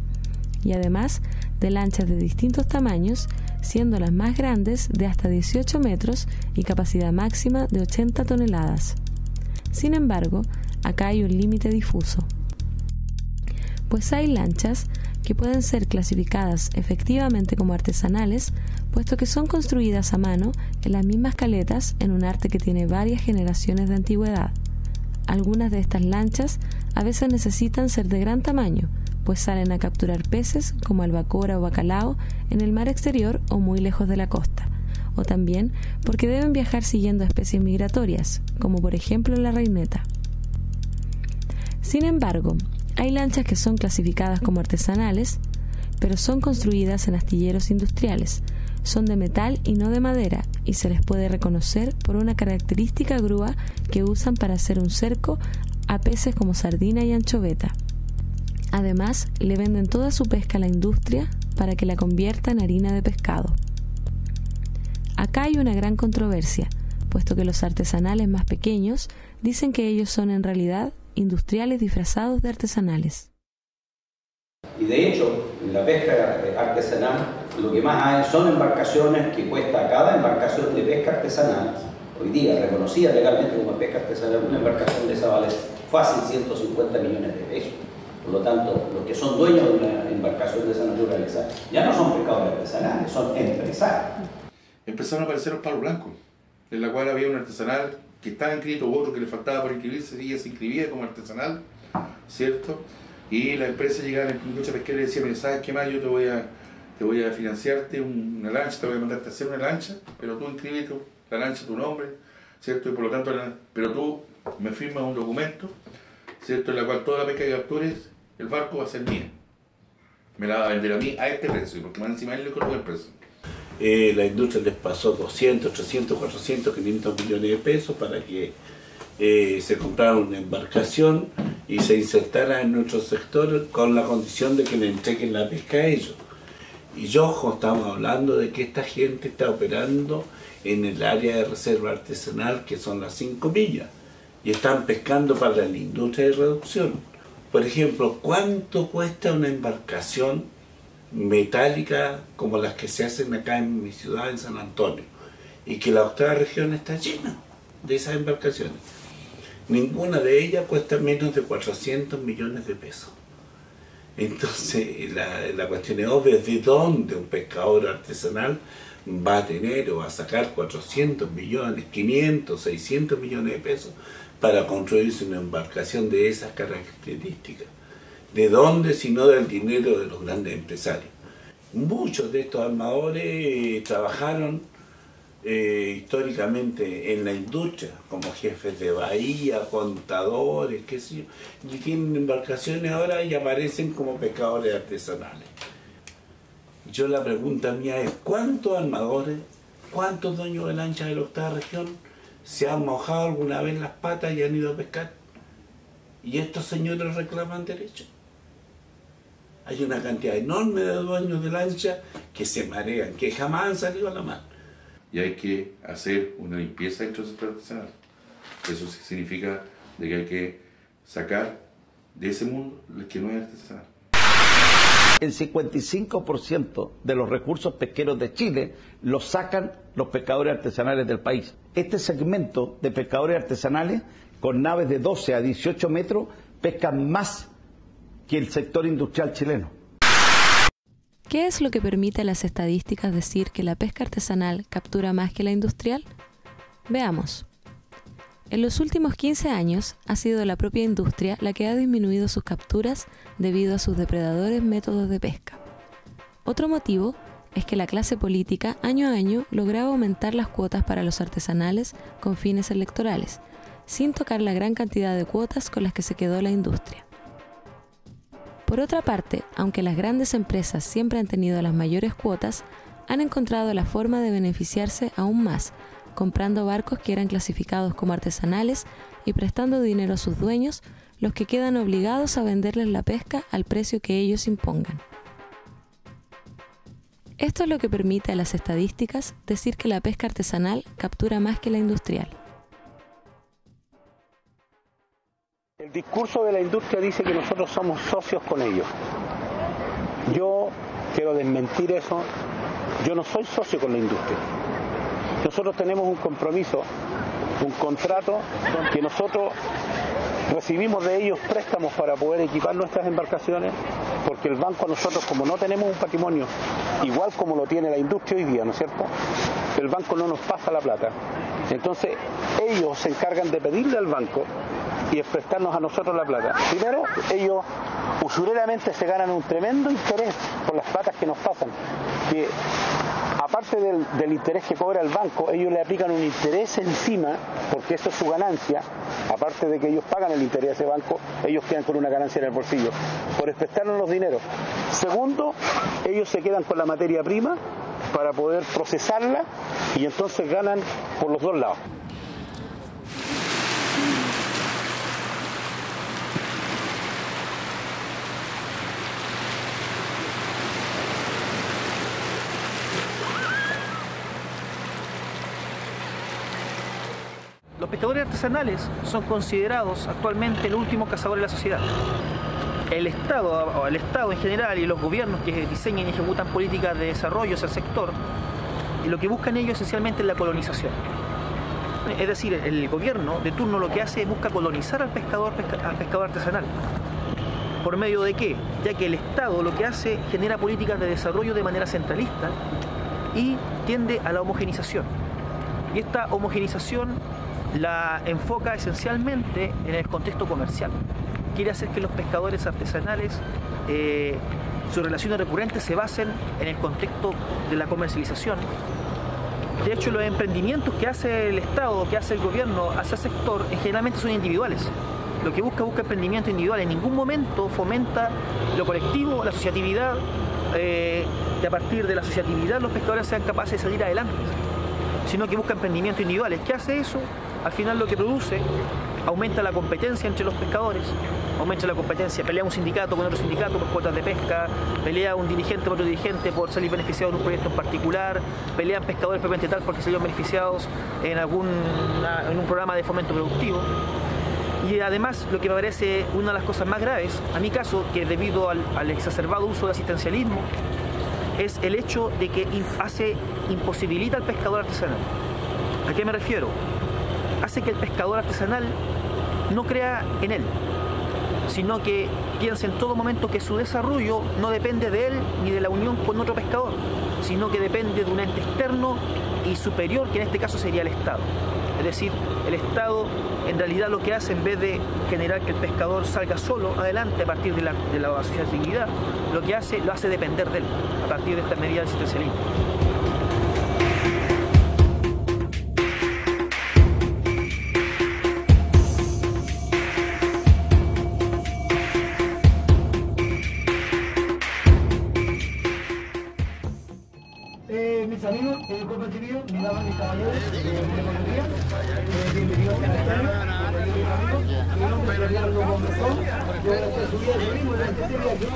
y además de lanchas de distintos tamaños, siendo las más grandes de hasta 18 metros y capacidad máxima de 80 toneladas. Sin embargo, acá hay un límite difuso, pues hay lanchas que pueden ser clasificadas efectivamente como artesanales, puesto que son construidas a mano en las mismas caletas en un arte que tiene varias generaciones de antigüedad. Algunas de estas lanchas a veces necesitan ser de gran tamaño, pues salen a capturar peces como albacora o bacalao en el mar exterior o muy lejos de la costa, o también porque deben viajar siguiendo especies migratorias, como por ejemplo la reineta. Sin embargo, hay lanchas que son clasificadas como artesanales, pero son construidas en astilleros industriales, son de metal y no de madera, y se les puede reconocer por una característica grúa que usan para hacer un cerco a peces como sardina y anchoveta. Además, le venden toda su pesca a la industria para que la convierta en harina de pescado. Acá hay una gran controversia, puesto que los artesanales más pequeños dicen que ellos son en realidad industriales disfrazados de artesanales. Y de hecho, en la pesca artesanal, lo que más hay son embarcaciones que cuesta cada embarcación de pesca artesanal, hoy día reconocida legalmente como pesca artesanal, una embarcación de esa vale fácil 150 millones de pesos. Por lo tanto, los que son dueños de una embarcación de esa naturaleza ya no son pescadores artesanales, son empresarios. Empezaron a aparecer los palos blancos, en la cual había un artesanal que estaba inscrito, otro que le faltaba por inscribirse, y ella se inscribía como artesanal, ¿cierto? Y la empresa llegaba a la industria pesquera y decía, mira, ¿sabes qué más? Yo te voy a financiarte una lancha, te voy a mandarte a hacer una lancha, pero tú inscribiste la lancha, tu nombre, ¿cierto? Y por lo tanto, pero tú me firmas un documento, ¿cierto? En la cual toda la pesca que captures, el barco va a ser mía. Me la va a vender a mí a este precio, porque más encima él le colocó el precio. La industria les pasó 200, 300, 400, 500 millones de pesos para que se comprara una embarcación y se insertara en nuestro sector con la condición de que le entreguen la pesca a ellos. Y ojo, estamos hablando de que esta gente está operando en el área de reserva artesanal, que son las 5 millas, y están pescando para la industria de reducción. Por ejemplo, ¿cuánto cuesta una embarcación metálica como las que se hacen acá en mi ciudad, en San Antonio? Y que la octava región está llena de esas embarcaciones. Ninguna de ellas cuesta menos de 400 millones de pesos. Entonces, la cuestión es obvia, ¿de dónde un pescador artesanal va a tener o va a sacar 400 millones, 500, 600 millones de pesos para construirse una embarcación de esas características? ¿De dónde, si no del dinero de los grandes empresarios? Muchos de estos armadores trabajaron históricamente en la industria, como jefes de bahía, contadores, qué sé yo, y tienen embarcaciones ahora y aparecen como pescadores artesanales. Yo la pregunta mía es, ¿cuántos armadores, cuántos dueños de lanchas de la octava región se han mojado alguna vez las patas y han ido a pescar? Y estos señores reclaman derechos. Hay una cantidad enorme de dueños de lancha que se marean, que jamás han salido a la mar. Y hay que hacer una limpieza dentro del sector artesanal. Eso significa de que hay que sacar de ese mundo el que no es artesanal. El 55% de los recursos pesqueros de Chile los sacan los pescadores artesanales del país. Este segmento de pescadores artesanales con naves de 12 a 18 metros pescan más que el sector industrial chileno. ¿Qué es lo que permite a las estadísticas decir que la pesca artesanal captura más que la industrial? Veamos. En los últimos 15 años ha sido la propia industria la que ha disminuido sus capturas debido a sus depredadores métodos de pesca. Otro motivo es que la clase política año a año lograba aumentar las cuotas para los artesanales con fines electorales, sin tocar la gran cantidad de cuotas con las que se quedó la industria. Por otra parte, aunque las grandes empresas siempre han tenido las mayores cuotas, han encontrado la forma de beneficiarse aún más, comprando barcos que eran clasificados como artesanales y prestando dinero a sus dueños, los que quedan obligados a venderles la pesca al precio que ellos impongan. Esto es lo que permite a las estadísticas decir que la pesca artesanal captura más que la industrial. El discurso de la industria dice que nosotros somos socios con ellos. Yo quiero desmentir eso. Yo no soy socio con la industria. Nosotros tenemos un compromiso, un contrato que nosotros recibimos de ellos préstamos para poder equipar nuestras embarcaciones, porque el banco, nosotros como no tenemos un patrimonio igual como lo tiene la industria hoy día, ¿no es cierto? El banco no nos pasa la plata. Entonces ellos se encargan de pedirle al banco y de prestarnos a nosotros la plata. Primero, ellos usureramente se ganan un tremendo interés por las platas que nos pasan, que aparte del interés que cobra el banco, ellos le aplican un interés encima, porque eso es su ganancia. Aparte de que ellos pagan el interés de ese banco, ellos quedan con una ganancia en el bolsillo por prestarnos los dineros. Segundo, ellos se quedan con la materia prima para poder procesarla y entonces ganan por los dos lados. Los pescadores artesanales son considerados actualmente el último cazador de la sociedad. El Estado en general y los gobiernos que diseñan y ejecutan políticas de desarrollo hacia el sector, y lo que buscan ellos esencialmente es la colonización. Es decir, el gobierno de turno lo que hace es busca colonizar al pescador artesanal. ¿Por medio de qué? Ya que el Estado lo que hace genera políticas de desarrollo de manera centralista y tiende a la homogenización. Y esta homogenización la enfoca esencialmente en el contexto comercial. Quiere hacer que los pescadores artesanales, sus relaciones recurrentes se basen en el contexto de la comercialización. De hecho, los emprendimientos que hace el Estado, que hace el gobierno hacia el sector, generalmente son individuales. Lo que busca emprendimiento individual. En ningún momento fomenta lo colectivo, la asociatividad, que a partir de la asociatividad los pescadores sean capaces de salir adelante, sino que busca emprendimientos individuales. ¿Qué hace eso? Al final lo que produce, aumenta la competencia entre los pescadores, aumenta la competencia, pelea un sindicato con otro sindicato por cuotas de pesca, pelea un dirigente con otro dirigente por salir beneficiado en un proyecto en particular, pelean pescadores propiamente tal porque salieron beneficiados en un programa de fomento productivo. Y además, lo que me parece una de las cosas más graves, a mi caso, que debido al exacerbado uso de asistencialismo, es el hecho de que imposibilita al pescador artesanal. ¿A qué me refiero? Hace que el pescador artesanal no crea en él, sino que piensa en todo momento que su desarrollo no depende de él ni de la unión con otro pescador, sino que depende de un ente externo y superior, que en este caso sería el Estado. Es decir, el Estado en realidad lo que hace, en vez de generar que el pescador salga solo adelante a partir de la asociatividad, lo que hace, lo hace depender de él, a partir de esta medida de asistencialismo. Mis amigos, cuerpo civil, mis damas y caballeros, buenos días, bienvenidos a este año, mi nombre es Leonardo Gómezón, yo voy a hacer su vida de turismo durante este viaje.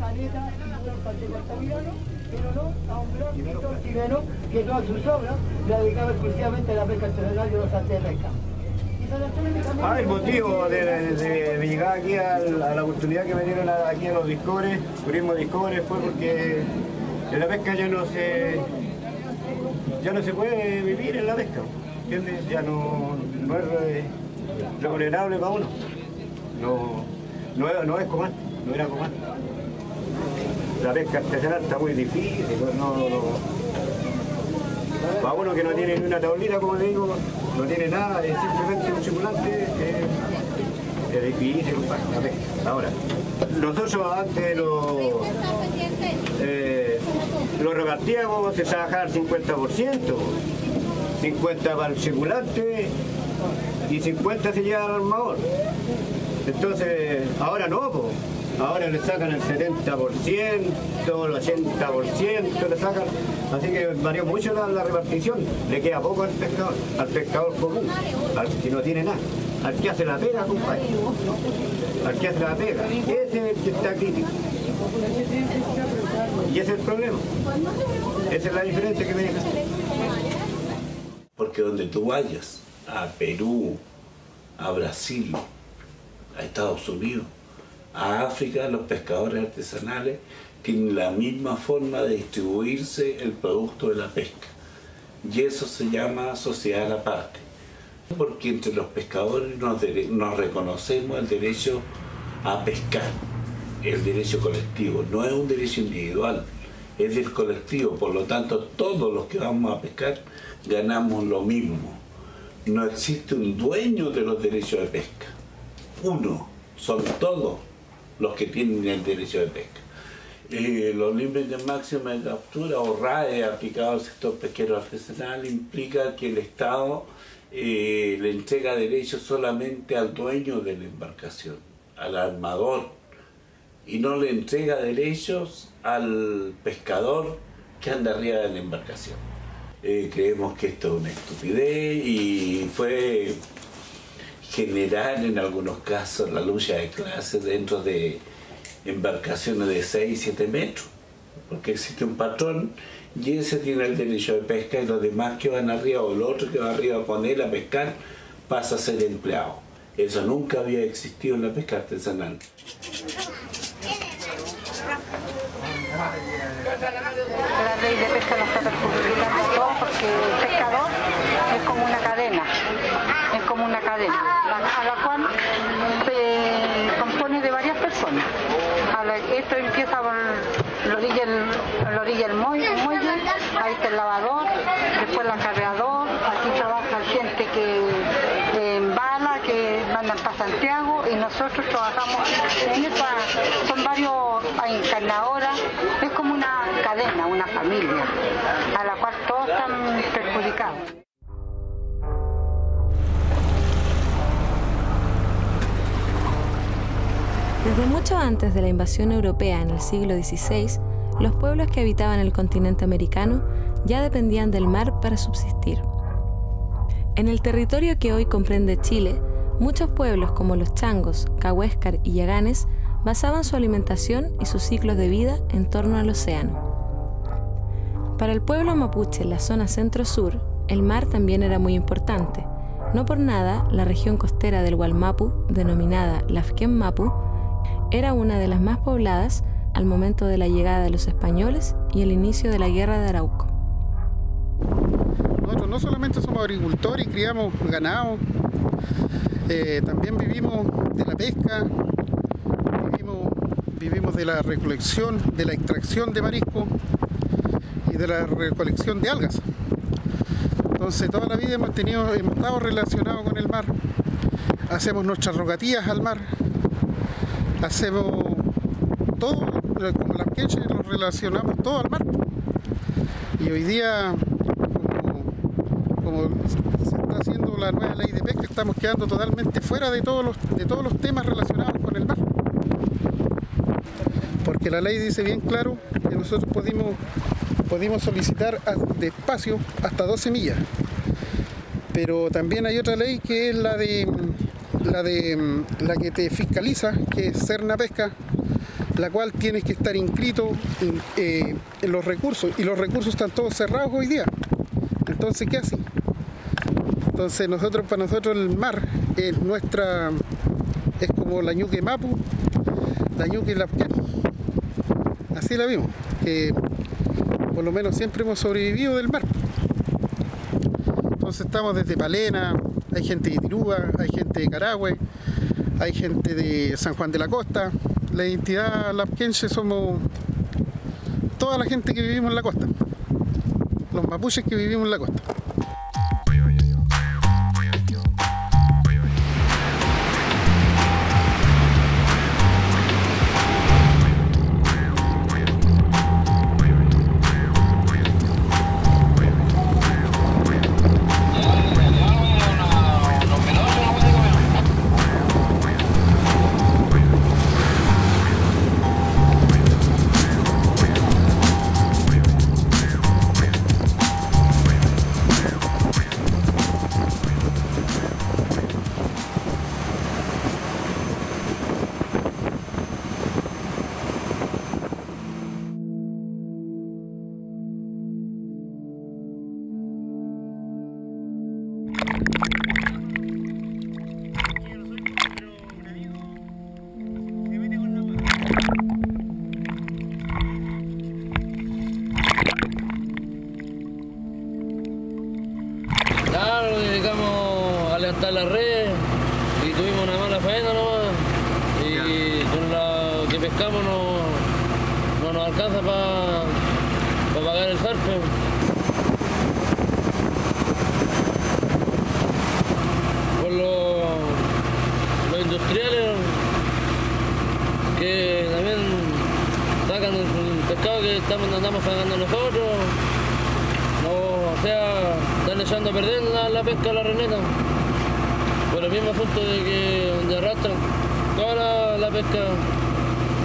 Caleta y Puerto Altamirano, pero no a un gran pintor chileno que todas sus obras la dedicaba exclusivamente a la pesca artesanal y los artes de pesca. El motivo de mi llegada aquí a la oportunidad que me dieron aquí a los Discobres, Turismo Discobres, fue porque en la pesca ya no se puede vivir en la pesca, ¿entiendes? Ya no es remunerable para uno, no es como antes, no era como antes. La pesca artesanal está muy difícil, para uno que no tiene ni una tablita, como le digo, no tiene nada, es simplemente un simulante, es difícil la pesca. Ahora, nosotros antes lo repartíamos, se trabajaba al 50%, 50 para el circulante y 50 se lleva al armador. Entonces, ahora no, pues. Ahora le sacan el 70%, el 80% le sacan, así que varió mucho la repartición, le queda poco al pescador común, al que no tiene nada, al que hace la pega, compadre, al que hace la pega, ese es el que está crítico. Y ese es el problema. Esa es la diferencia que tiene. Porque donde tú vayas, a Perú, a Brasil, a Estados Unidos, a África, los pescadores artesanales tienen la misma forma de distribuirse el producto de la pesca. Y eso se llama sociedad a la parte. Porque entre los pescadores nos reconocemos el derecho a pescar, el derecho colectivo. No es un derecho individual, es del colectivo. Por lo tanto, todos los que vamos a pescar ganamos lo mismo. No existe un dueño de los derechos de pesca. Uno, son todos los que tienen el derecho de pesca. Los límites máximos de captura o RAE aplicado al sector pesquero artesanal implica que el Estado le entrega derechos solamente al dueño de la embarcación, al armador, y no le entrega derechos al pescador que anda arriba de la embarcación. Creemos que esto es una estupidez y fue generar en algunos casos la lucha de clases dentro de embarcaciones de 6 y 7 metros, porque existe un patrón y ese tiene el derecho de pesca y los demás que van arriba o el otro que va arriba con él a pescar pasa a ser empleado. Eso nunca había existido en la pesca artesanal. La ley de pesca nos está perjudicando a todos porque el pescador es como una cadena, a la cual se compone de varias personas. Esto empieza por la orilla del muelle, ahí está el lavador, después el acarreador, aquí trabaja gente que embala, que mandan para Santiago y nosotros trabajamos en esta, son varios encarnadoras, es como una cadena, una familia, a la cual todos están perjudicados. Desde mucho antes de la invasión europea en el siglo XVI, los pueblos que habitaban el continente americano ya dependían del mar para subsistir. En el territorio que hoy comprende Chile, muchos pueblos como los Changos, Cahuéscar y Yaganes basaban su alimentación y sus ciclos de vida en torno al océano. Para el pueblo mapuche en la zona centro-sur, el mar también era muy importante. No por nada, la región costera del Wallmapu, denominada Lafken Mapu, era una de las más pobladas al momento de la llegada de los españoles y el inicio de la Guerra de Arauco. Nosotros no solamente somos agricultores y criamos ganado, también vivimos de la pesca, vivimos de la recolección, de la extracción de marisco y de la recolección de algas. Entonces toda la vida hemos estado relacionados con el mar, hacemos nuestras rogatías al mar, hacemos todo, como las queches, nos relacionamos todo al mar. Y hoy día, como se está haciendo la nueva ley de pesca, estamos quedando totalmente fuera de todos los temas relacionados con el mar. Porque la ley dice bien claro que nosotros podemos solicitar de espacio hasta 12 millas. Pero también hay otra ley que es la que te fiscaliza, que es Serna Pesca, la cual tienes que estar inscrito en los recursos, y los recursos están todos cerrados hoy día. Entonces, ¿qué hace? Entonces para nosotros el mar es como la Ñuque Mapu, la Ñuque Lafken. Así la vimos, que por lo menos siempre hemos sobrevivido del mar. Entonces estamos desde Palena, hay gente de Tirúa, hay gente de Carahue, hay gente de San Juan de la Costa. La identidad lafkense somos toda la gente que vivimos en la costa, los mapuches que vivimos en la costa. Claro, nos dedicamos a levantar la red y tuvimos una mala faena nomás. Y con lo que pescamos no nos alcanza para pagar el zarpe. Por los industriales que también sacan el pescado que andamos sacando nosotros. O sea, están echando a perder la pesca a la reneta. Por el mismo asunto de que donde arrastran toda la pesca,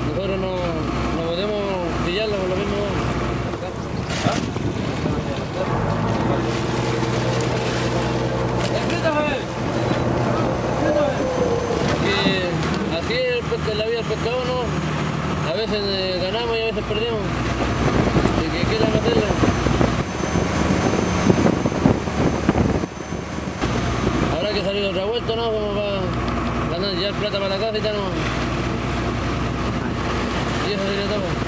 nosotros no podemos pillarla por lo mismo. Así es la vida del pescado, ¿no? A veces ganamos y a veces perdemos. ¿Y qué quieran hacerle? Habrá que salir otra vuelta, ¿no? Como para ganar, llevar plata para la casa y tal, ¿no? Y eso sería todo.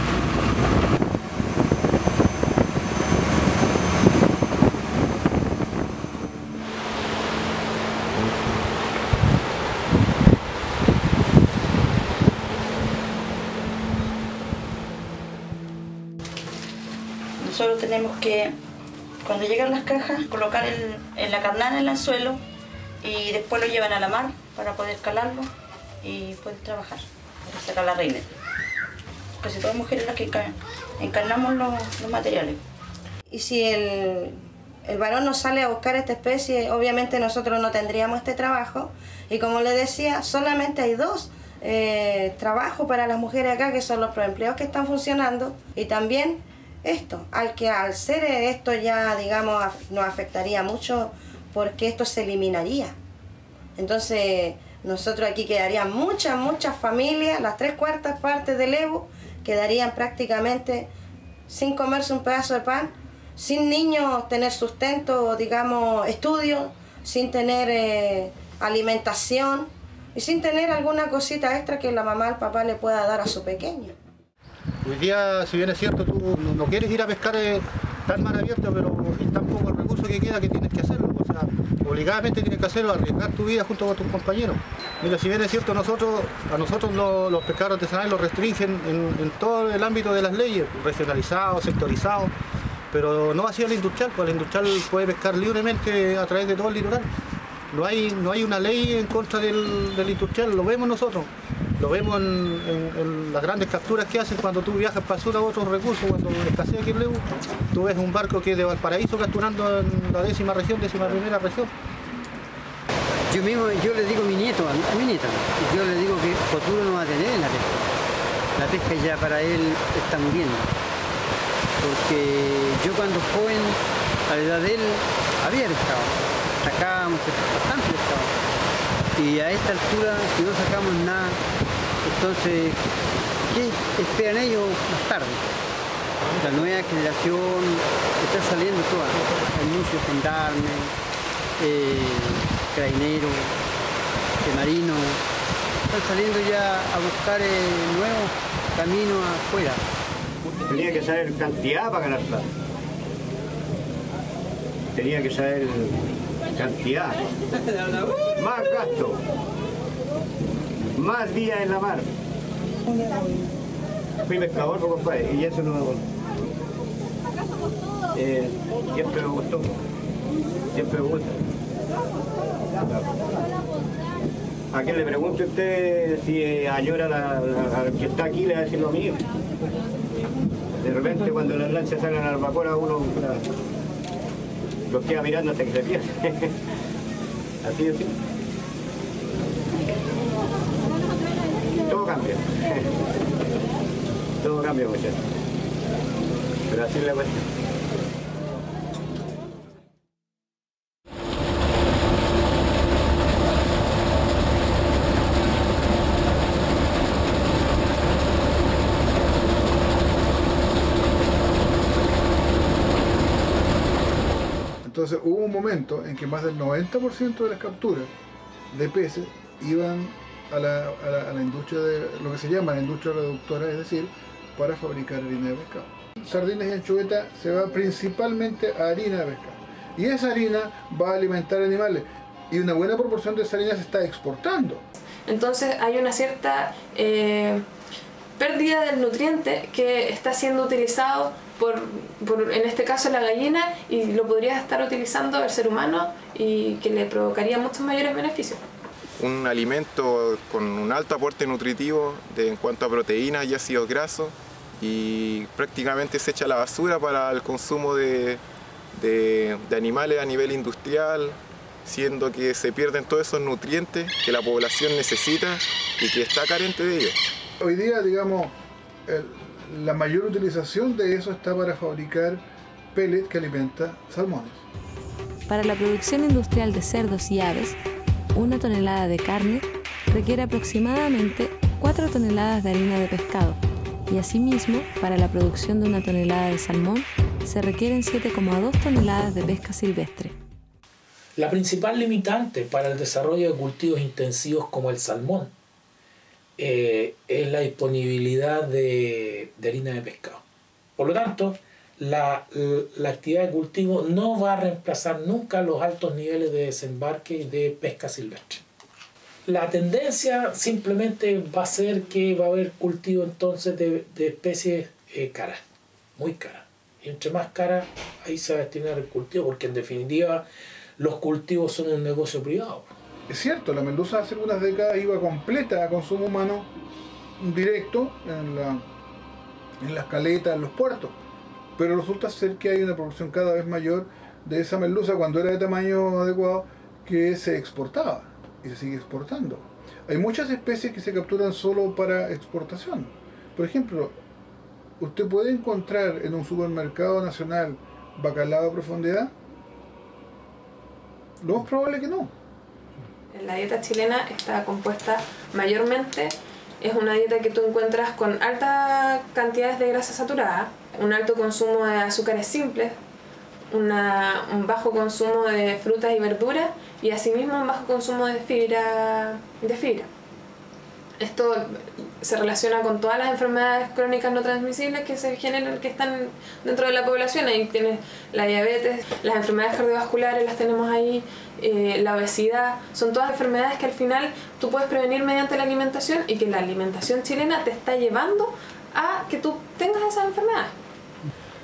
Nosotros tenemos que, cuando llegan las cajas, colocar en la carnada en el anzuelo y después lo llevan a la mar para poder calarlo y poder trabajar, para sacar la reina. Casi todas mujeres las que encarnamos los materiales. Y si el varón nos sale a buscar esta especie, obviamente nosotros no tendríamos este trabajo. Y como les decía, solamente hay dos trabajos para las mujeres acá, que son los proempleos que están funcionando, y también esto, al ser esto ya, digamos, nos afectaría mucho porque esto se eliminaría. Entonces, nosotros aquí quedarían muchas familias, las 3/4 partes del Evo, quedarían prácticamente sin comerse un pedazo de pan, sin niños tener sustento, digamos, estudios, sin tener alimentación y sin tener alguna cosita extra que la mamá o el papá le pueda dar a su pequeño. Hoy día, si bien es cierto, tú no quieres ir a pescar tan mar abierto, pero es tan poco el recurso que queda que tienes que hacerlo. O sea, obligadamente tienes que hacerlo, arriesgar tu vida junto con tus compañeros. Mira, si bien es cierto, a nosotros los pescadores artesanales los restringen en todo el ámbito de las leyes, regionalizados, sectorizados, pero no así el industrial, pues el industrial puede pescar libremente a través de todo el litoral. No hay una ley en contra del industrial, lo vemos nosotros. Lo vemos en las grandes capturas que hacen cuando tú viajas para el sur a otros recursos, cuando escasea aquí en Leu, tú ves un barco que es de Valparaíso capturando en la 10ª región, 11ª región. Yo le digo a mi nieta, yo le digo que futuro no va a tener en la pesca. La pesca ya para él está muriendo. Porque yo cuando joven, a la edad de él, había pescado. Sacábamos bastante pescado. Y a esta altura, si no sacamos nada, entonces, ¿qué esperan ellos más tarde? La nueva generación está saliendo toda. Hay muchos gendarmes, carabineros, marinos. Están saliendo ya a buscar nuevos caminos afuera. Tenía que saber cantidad para ganar plata. Tenía que saber cantidad, más gasto, más días en la mar. Fui pescador, compadre, y eso no me gustó. Siempre me gustó, siempre me gusta. ¿A quién le pregunte usted si añora al que está aquí? Le va a decir lo mío. De repente cuando las lanchas salen al vapor a uno los queda mirando hasta que se pierde. Así es. Todo cambia. Todo cambia, muchachos. Pero así es la cuestión. Entonces hubo un momento en que más del 90% de las capturas de peces iban a la industria de lo que se llama la industria reductora, es decir, para fabricar harina de pescado. Sardinas y anchoveta se va principalmente a harina de pescado. Y esa harina va a alimentar animales. Y una buena proporción de esa harina se está exportando. Entonces hay una cierta pérdida del nutriente que está siendo utilizado por en este caso la gallina, y lo podría estar utilizando el ser humano y que le provocaría muchos mayores beneficios. Un alimento con un alto aporte nutritivo en cuanto a proteínas y ácidos grasos, y prácticamente se echa a la basura para el consumo de animales a nivel industrial, siendo que se pierden todos esos nutrientes que la población necesita y que está carente de ellos. Hoy día, digamos, la mayor utilización de eso está para fabricar pellet que alimenta salmones. Para la producción industrial de cerdos y aves, 1 tonelada de carne requiere aproximadamente 4 toneladas de harina de pescado, y asimismo, para la producción de 1 tonelada de salmón, se requieren 7,2 toneladas de pesca silvestre. La principal limitante para el desarrollo de cultivos intensivos como el salmón es la disponibilidad de harina de pescado. Por lo tanto, la actividad de cultivo no va a reemplazar nunca los altos niveles de desembarque y de pesca silvestre. La tendencia simplemente va a ser que va a haber cultivo entonces de especies caras, muy caras. Y entre más caras, ahí se va a destinar el cultivo, porque en definitiva los cultivos son un negocio privado. Es cierto, la merluza hace unas décadas iba completa a consumo humano directo en las caletas, en los puertos. Pero resulta ser que hay una producción cada vez mayor de esa merluza cuando era de tamaño adecuado, que se exportaba y se sigue exportando. Hay muchas especies que se capturan solo para exportación. Por ejemplo, usted puede encontrar en un supermercado nacional bacalao a profundidad. Lo más probable que no. La dieta chilena está compuesta mayormente, es una dieta que tú encuentras con altas cantidades de grasa saturada, un alto consumo de azúcares simples, un bajo consumo de frutas y verduras, y asimismo un bajo consumo de fibra. Esto se relaciona con todas las enfermedades crónicas no transmisibles que se generan, que están dentro de la población. Ahí tienes la diabetes, las enfermedades cardiovasculares las tenemos ahí, la obesidad. Son todas enfermedades que al final tú puedes prevenir mediante la alimentación, y que la alimentación chilena te está llevando a que tú tengas esas enfermedades.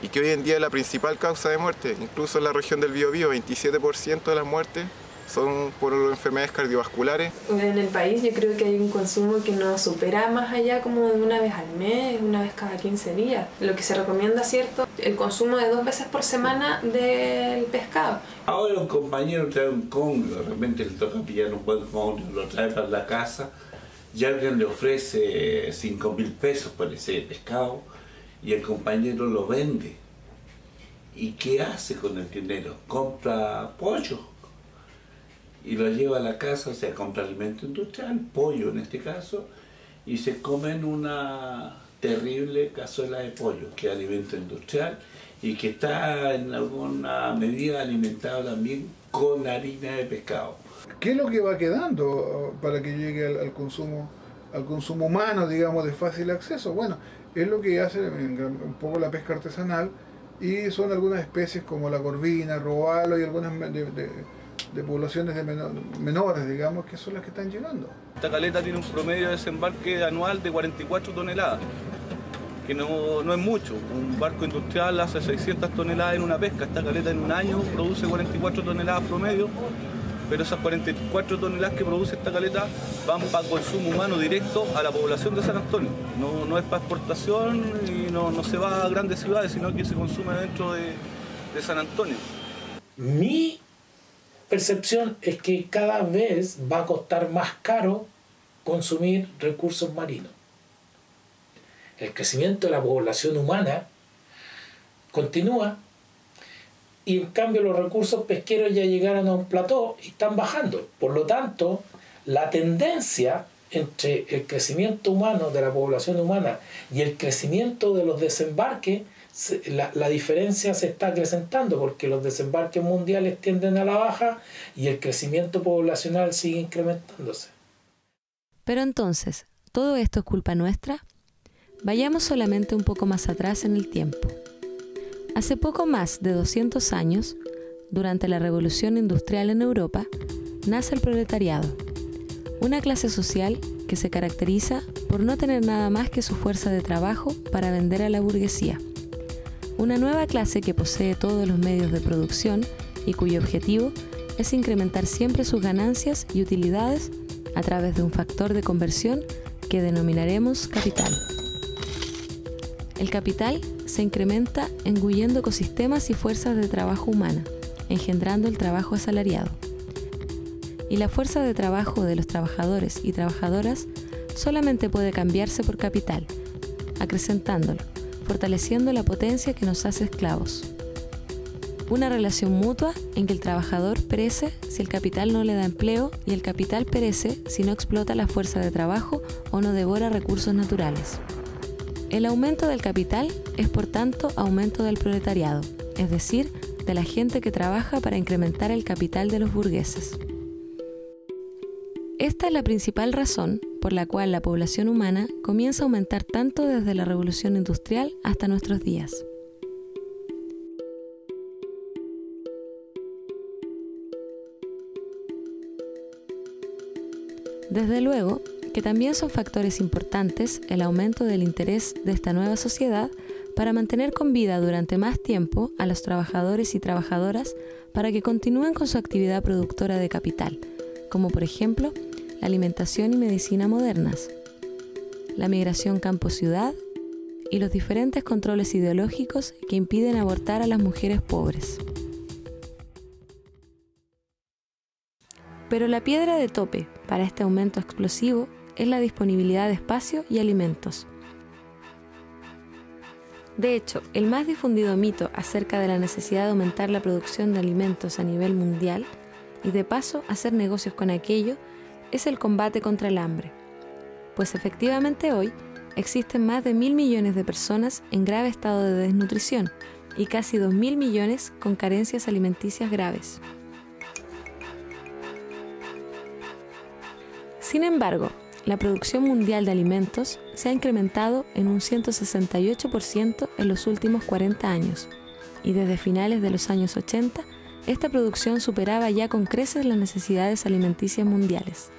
Y que hoy en día es la principal causa de muerte, incluso en la región del Biobío, 27% de las muertes son por enfermedades cardiovasculares. En el país yo creo que hay un consumo que no supera más allá como de una vez al mes, una vez cada 15 días. Lo que se recomienda, ¿cierto?, el consumo de 2 veces por semana del pescado. Ahora un compañero trae un congrio, de repente le toca pillar un buen congrio, lo trae para la casa y alguien le ofrece 5.000 pesos por ese pescado y el compañero lo vende. ¿Y qué hace con el dinero? Compra pollo y lo lleva a la casa, o sea, compra alimento industrial, pollo en este caso, y se comen una terrible cazuela de pollo, que es alimento industrial y que está en alguna medida alimentado también con harina de pescado. ¿Qué es lo que va quedando para que llegue al consumo humano, digamos, de fácil acceso? Bueno, es lo que hace un poco la pesca artesanal, y son algunas especies como la corvina, robalo y algunas de poblaciones menores, digamos, que son las que están llegando. Esta caleta tiene un promedio de desembarque anual de 44 toneladas, que no es mucho. Un barco industrial hace 600 toneladas en una pesca. Esta caleta en un año produce 44 toneladas promedio, pero esas 44 toneladas que produce esta caleta van para consumo humano directo a la población de San Antonio. No es para exportación y no se va a grandes ciudades, sino que se consume dentro de San Antonio. Mi percepción es que cada vez va a costar más caro consumir recursos marinos. El crecimiento de la población humana continúa, y en cambio los recursos pesqueros ya llegaron a un plató y están bajando. Por lo tanto, la tendencia entre el crecimiento humano de la población humana y el crecimiento de los desembarques, la diferencia se está acrecentando, porque los desembarques mundiales tienden a la baja y el crecimiento poblacional sigue incrementándose. Pero entonces, ¿todo esto es culpa nuestra? Vayamos solamente un poco más atrás en el tiempo. Hace poco más de 200 años, durante la Revolución Industrial en Europa, nace el proletariado, una clase social que se caracteriza por no tener nada más que su fuerza de trabajo para vender a la burguesía. Una nueva clase que posee todos los medios de producción y cuyo objetivo es incrementar siempre sus ganancias y utilidades a través de un factor de conversión que denominaremos capital. El capital se incrementa engullendo ecosistemas y fuerzas de trabajo humana, engendrando el trabajo asalariado. Y la fuerza de trabajo de los trabajadores y trabajadoras solamente puede cambiarse por capital, acrecentándolo, fortaleciendo la potencia que nos hace esclavos. Una relación mutua en que el trabajador perece si el capital no le da empleo y el capital perece si no explota la fuerza de trabajo o no devora recursos naturales. El aumento del capital es por tanto aumento del proletariado, es decir, de la gente que trabaja para incrementar el capital de los burgueses. Esta es la principal razón por la cual la población humana comienza a aumentar tanto desde la Revolución Industrial hasta nuestros días. Desde luego que también son factores importantes el aumento del interés de esta nueva sociedad para mantener con vida durante más tiempo a los trabajadores y trabajadoras para que continúen con su actividad productora de capital, como por ejemplo la alimentación y medicina modernas, la migración campo-ciudad y los diferentes controles ideológicos que impiden abortar a las mujeres pobres. Pero la piedra de tope para este aumento explosivo es la disponibilidad de espacio y alimentos. De hecho, el más difundido mito acerca de la necesidad de aumentar la producción de alimentos a nivel mundial y de paso hacer negocios con aquello es el combate contra el hambre. Pues efectivamente hoy existen más de 1.000 millones de personas en grave estado de desnutrición y casi 2.000 millones con carencias alimenticias graves. Sin embargo, la producción mundial de alimentos se ha incrementado en un 168% en los últimos 40 años, y desde finales de los años 80, esta producción superaba ya con creces las necesidades alimenticias mundiales.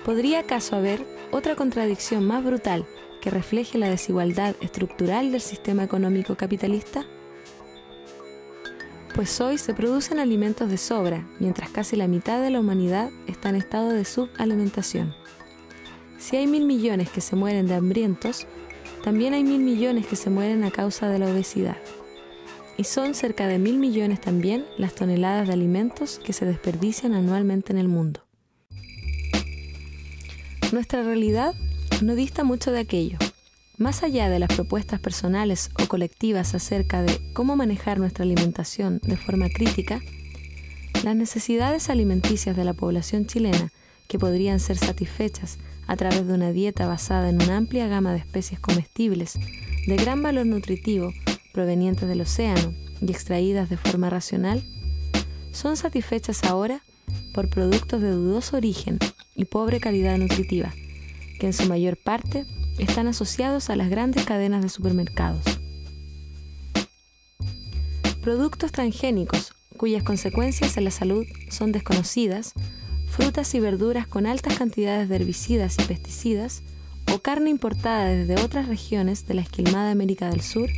¿Podría acaso haber otra contradicción más brutal que refleje la desigualdad estructural del sistema económico capitalista? Pues hoy se producen alimentos de sobra, mientras casi la mitad de la humanidad está en estado de subalimentación. Si hay 1.000 millones que se mueren de hambrientos, también hay 1.000 millones que se mueren a causa de la obesidad. Y son cerca de 1.000 millones también las toneladas de alimentos que se desperdician anualmente en el mundo. Nuestra realidad no dista mucho de aquello. Más allá de las propuestas personales o colectivas acerca de cómo manejar nuestra alimentación de forma crítica, las necesidades alimenticias de la población chilena, que podrían ser satisfechas a través de una dieta basada en una amplia gama de especies comestibles de gran valor nutritivo provenientes del océano y extraídas de forma racional, son satisfechas ahora por productos de dudoso origen y pobre calidad nutritiva, que en su mayor parte están asociados a las grandes cadenas de supermercados. Productos transgénicos cuyas consecuencias en la salud son desconocidas, frutas y verduras con altas cantidades de herbicidas y pesticidas, o carne importada desde otras regiones de la esquilmada América del Sur,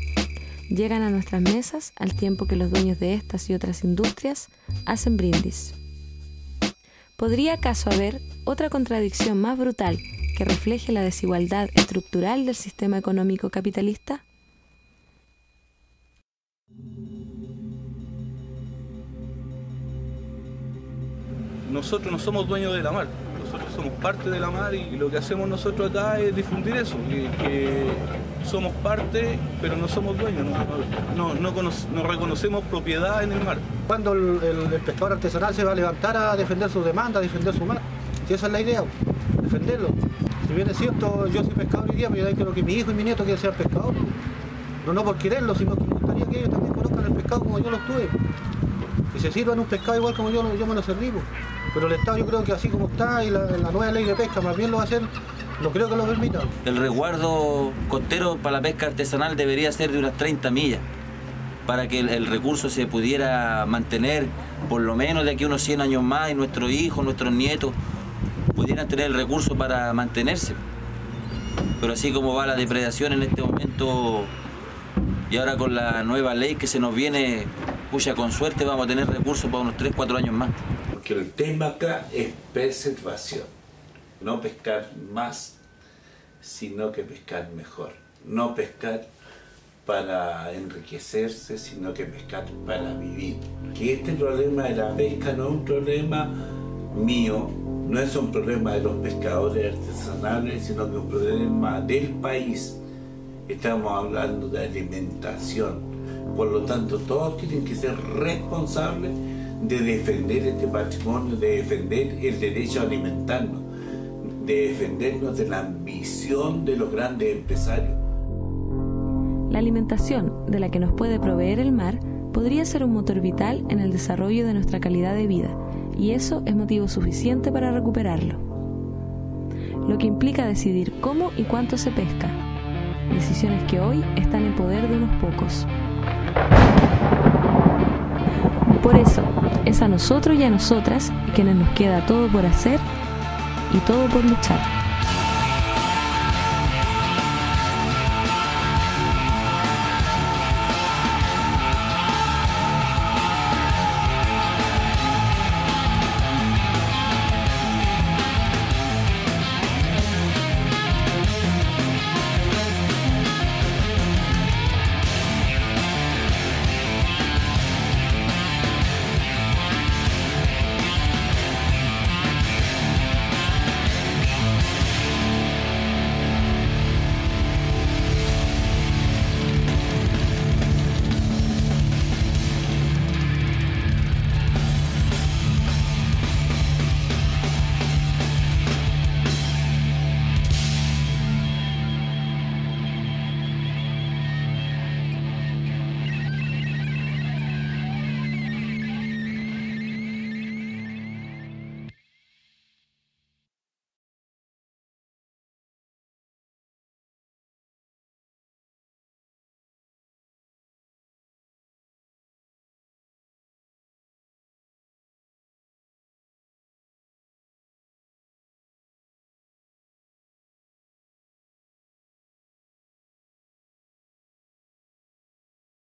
llegan a nuestras mesas al tiempo que los dueños de estas y otras industrias hacen brindis. ¿Podría acaso haber otra contradicción más brutal que refleje la desigualdad estructural del sistema económico capitalista? Nosotros no somos dueños de la mar, nosotros somos parte de la mar y lo que hacemos nosotros acá es difundir eso, que somos parte pero no somos dueños, no reconocemos propiedad en el mar. Cuando el pescador artesanal se va a levantar a defender su demanda, a defender su mar, si esa es la idea, defenderlo. Si bien es cierto, yo soy pescador hoy día, pero yo quiero que mi hijo y mi nieto quieran ser pescador. No por quererlo, sino que me gustaría que ellos también conozcan el pescado como yo lo tuve. Y se sirvan un pescado igual como yo me lo serví. Pero el Estado yo creo que así como está y la nueva ley de pesca más bien lo va a hacer, no creo que lo permita. El resguardo costero para la pesca artesanal debería ser de unas 30 millas para que el recurso se pudiera mantener por lo menos de aquí a unos 100 años más y nuestros hijos, nuestros nietos pudieran tener el recurso para mantenerse. Pero así como va la depredación en este momento y ahora con la nueva ley que se nos viene, pucha, con suerte vamos a tener recursos para unos 3, 4 años más. Porque el tema acá es preservación, no pescar más, sino que pescar mejor. No pescar para enriquecerse, sino que pescar para vivir. Que este problema de la pesca no es un problema mío, no es un problema de los pescadores artesanales, sino que es un problema del país. Estamos hablando de alimentación, por lo tanto todos tienen que ser responsables de defender este patrimonio, de defender el derecho a alimentarnos, de defendernos de la ambición de los grandes empresarios. La alimentación de la que nos puede proveer el mar podría ser un motor vital en el desarrollo de nuestra calidad de vida, y eso es motivo suficiente para recuperarlo. Lo que implica decidir cómo y cuánto se pesca, decisiones que hoy están en poder de unos pocos. Por eso, es a nosotros y a nosotras quienes nos queda todo por hacer y todo por luchar.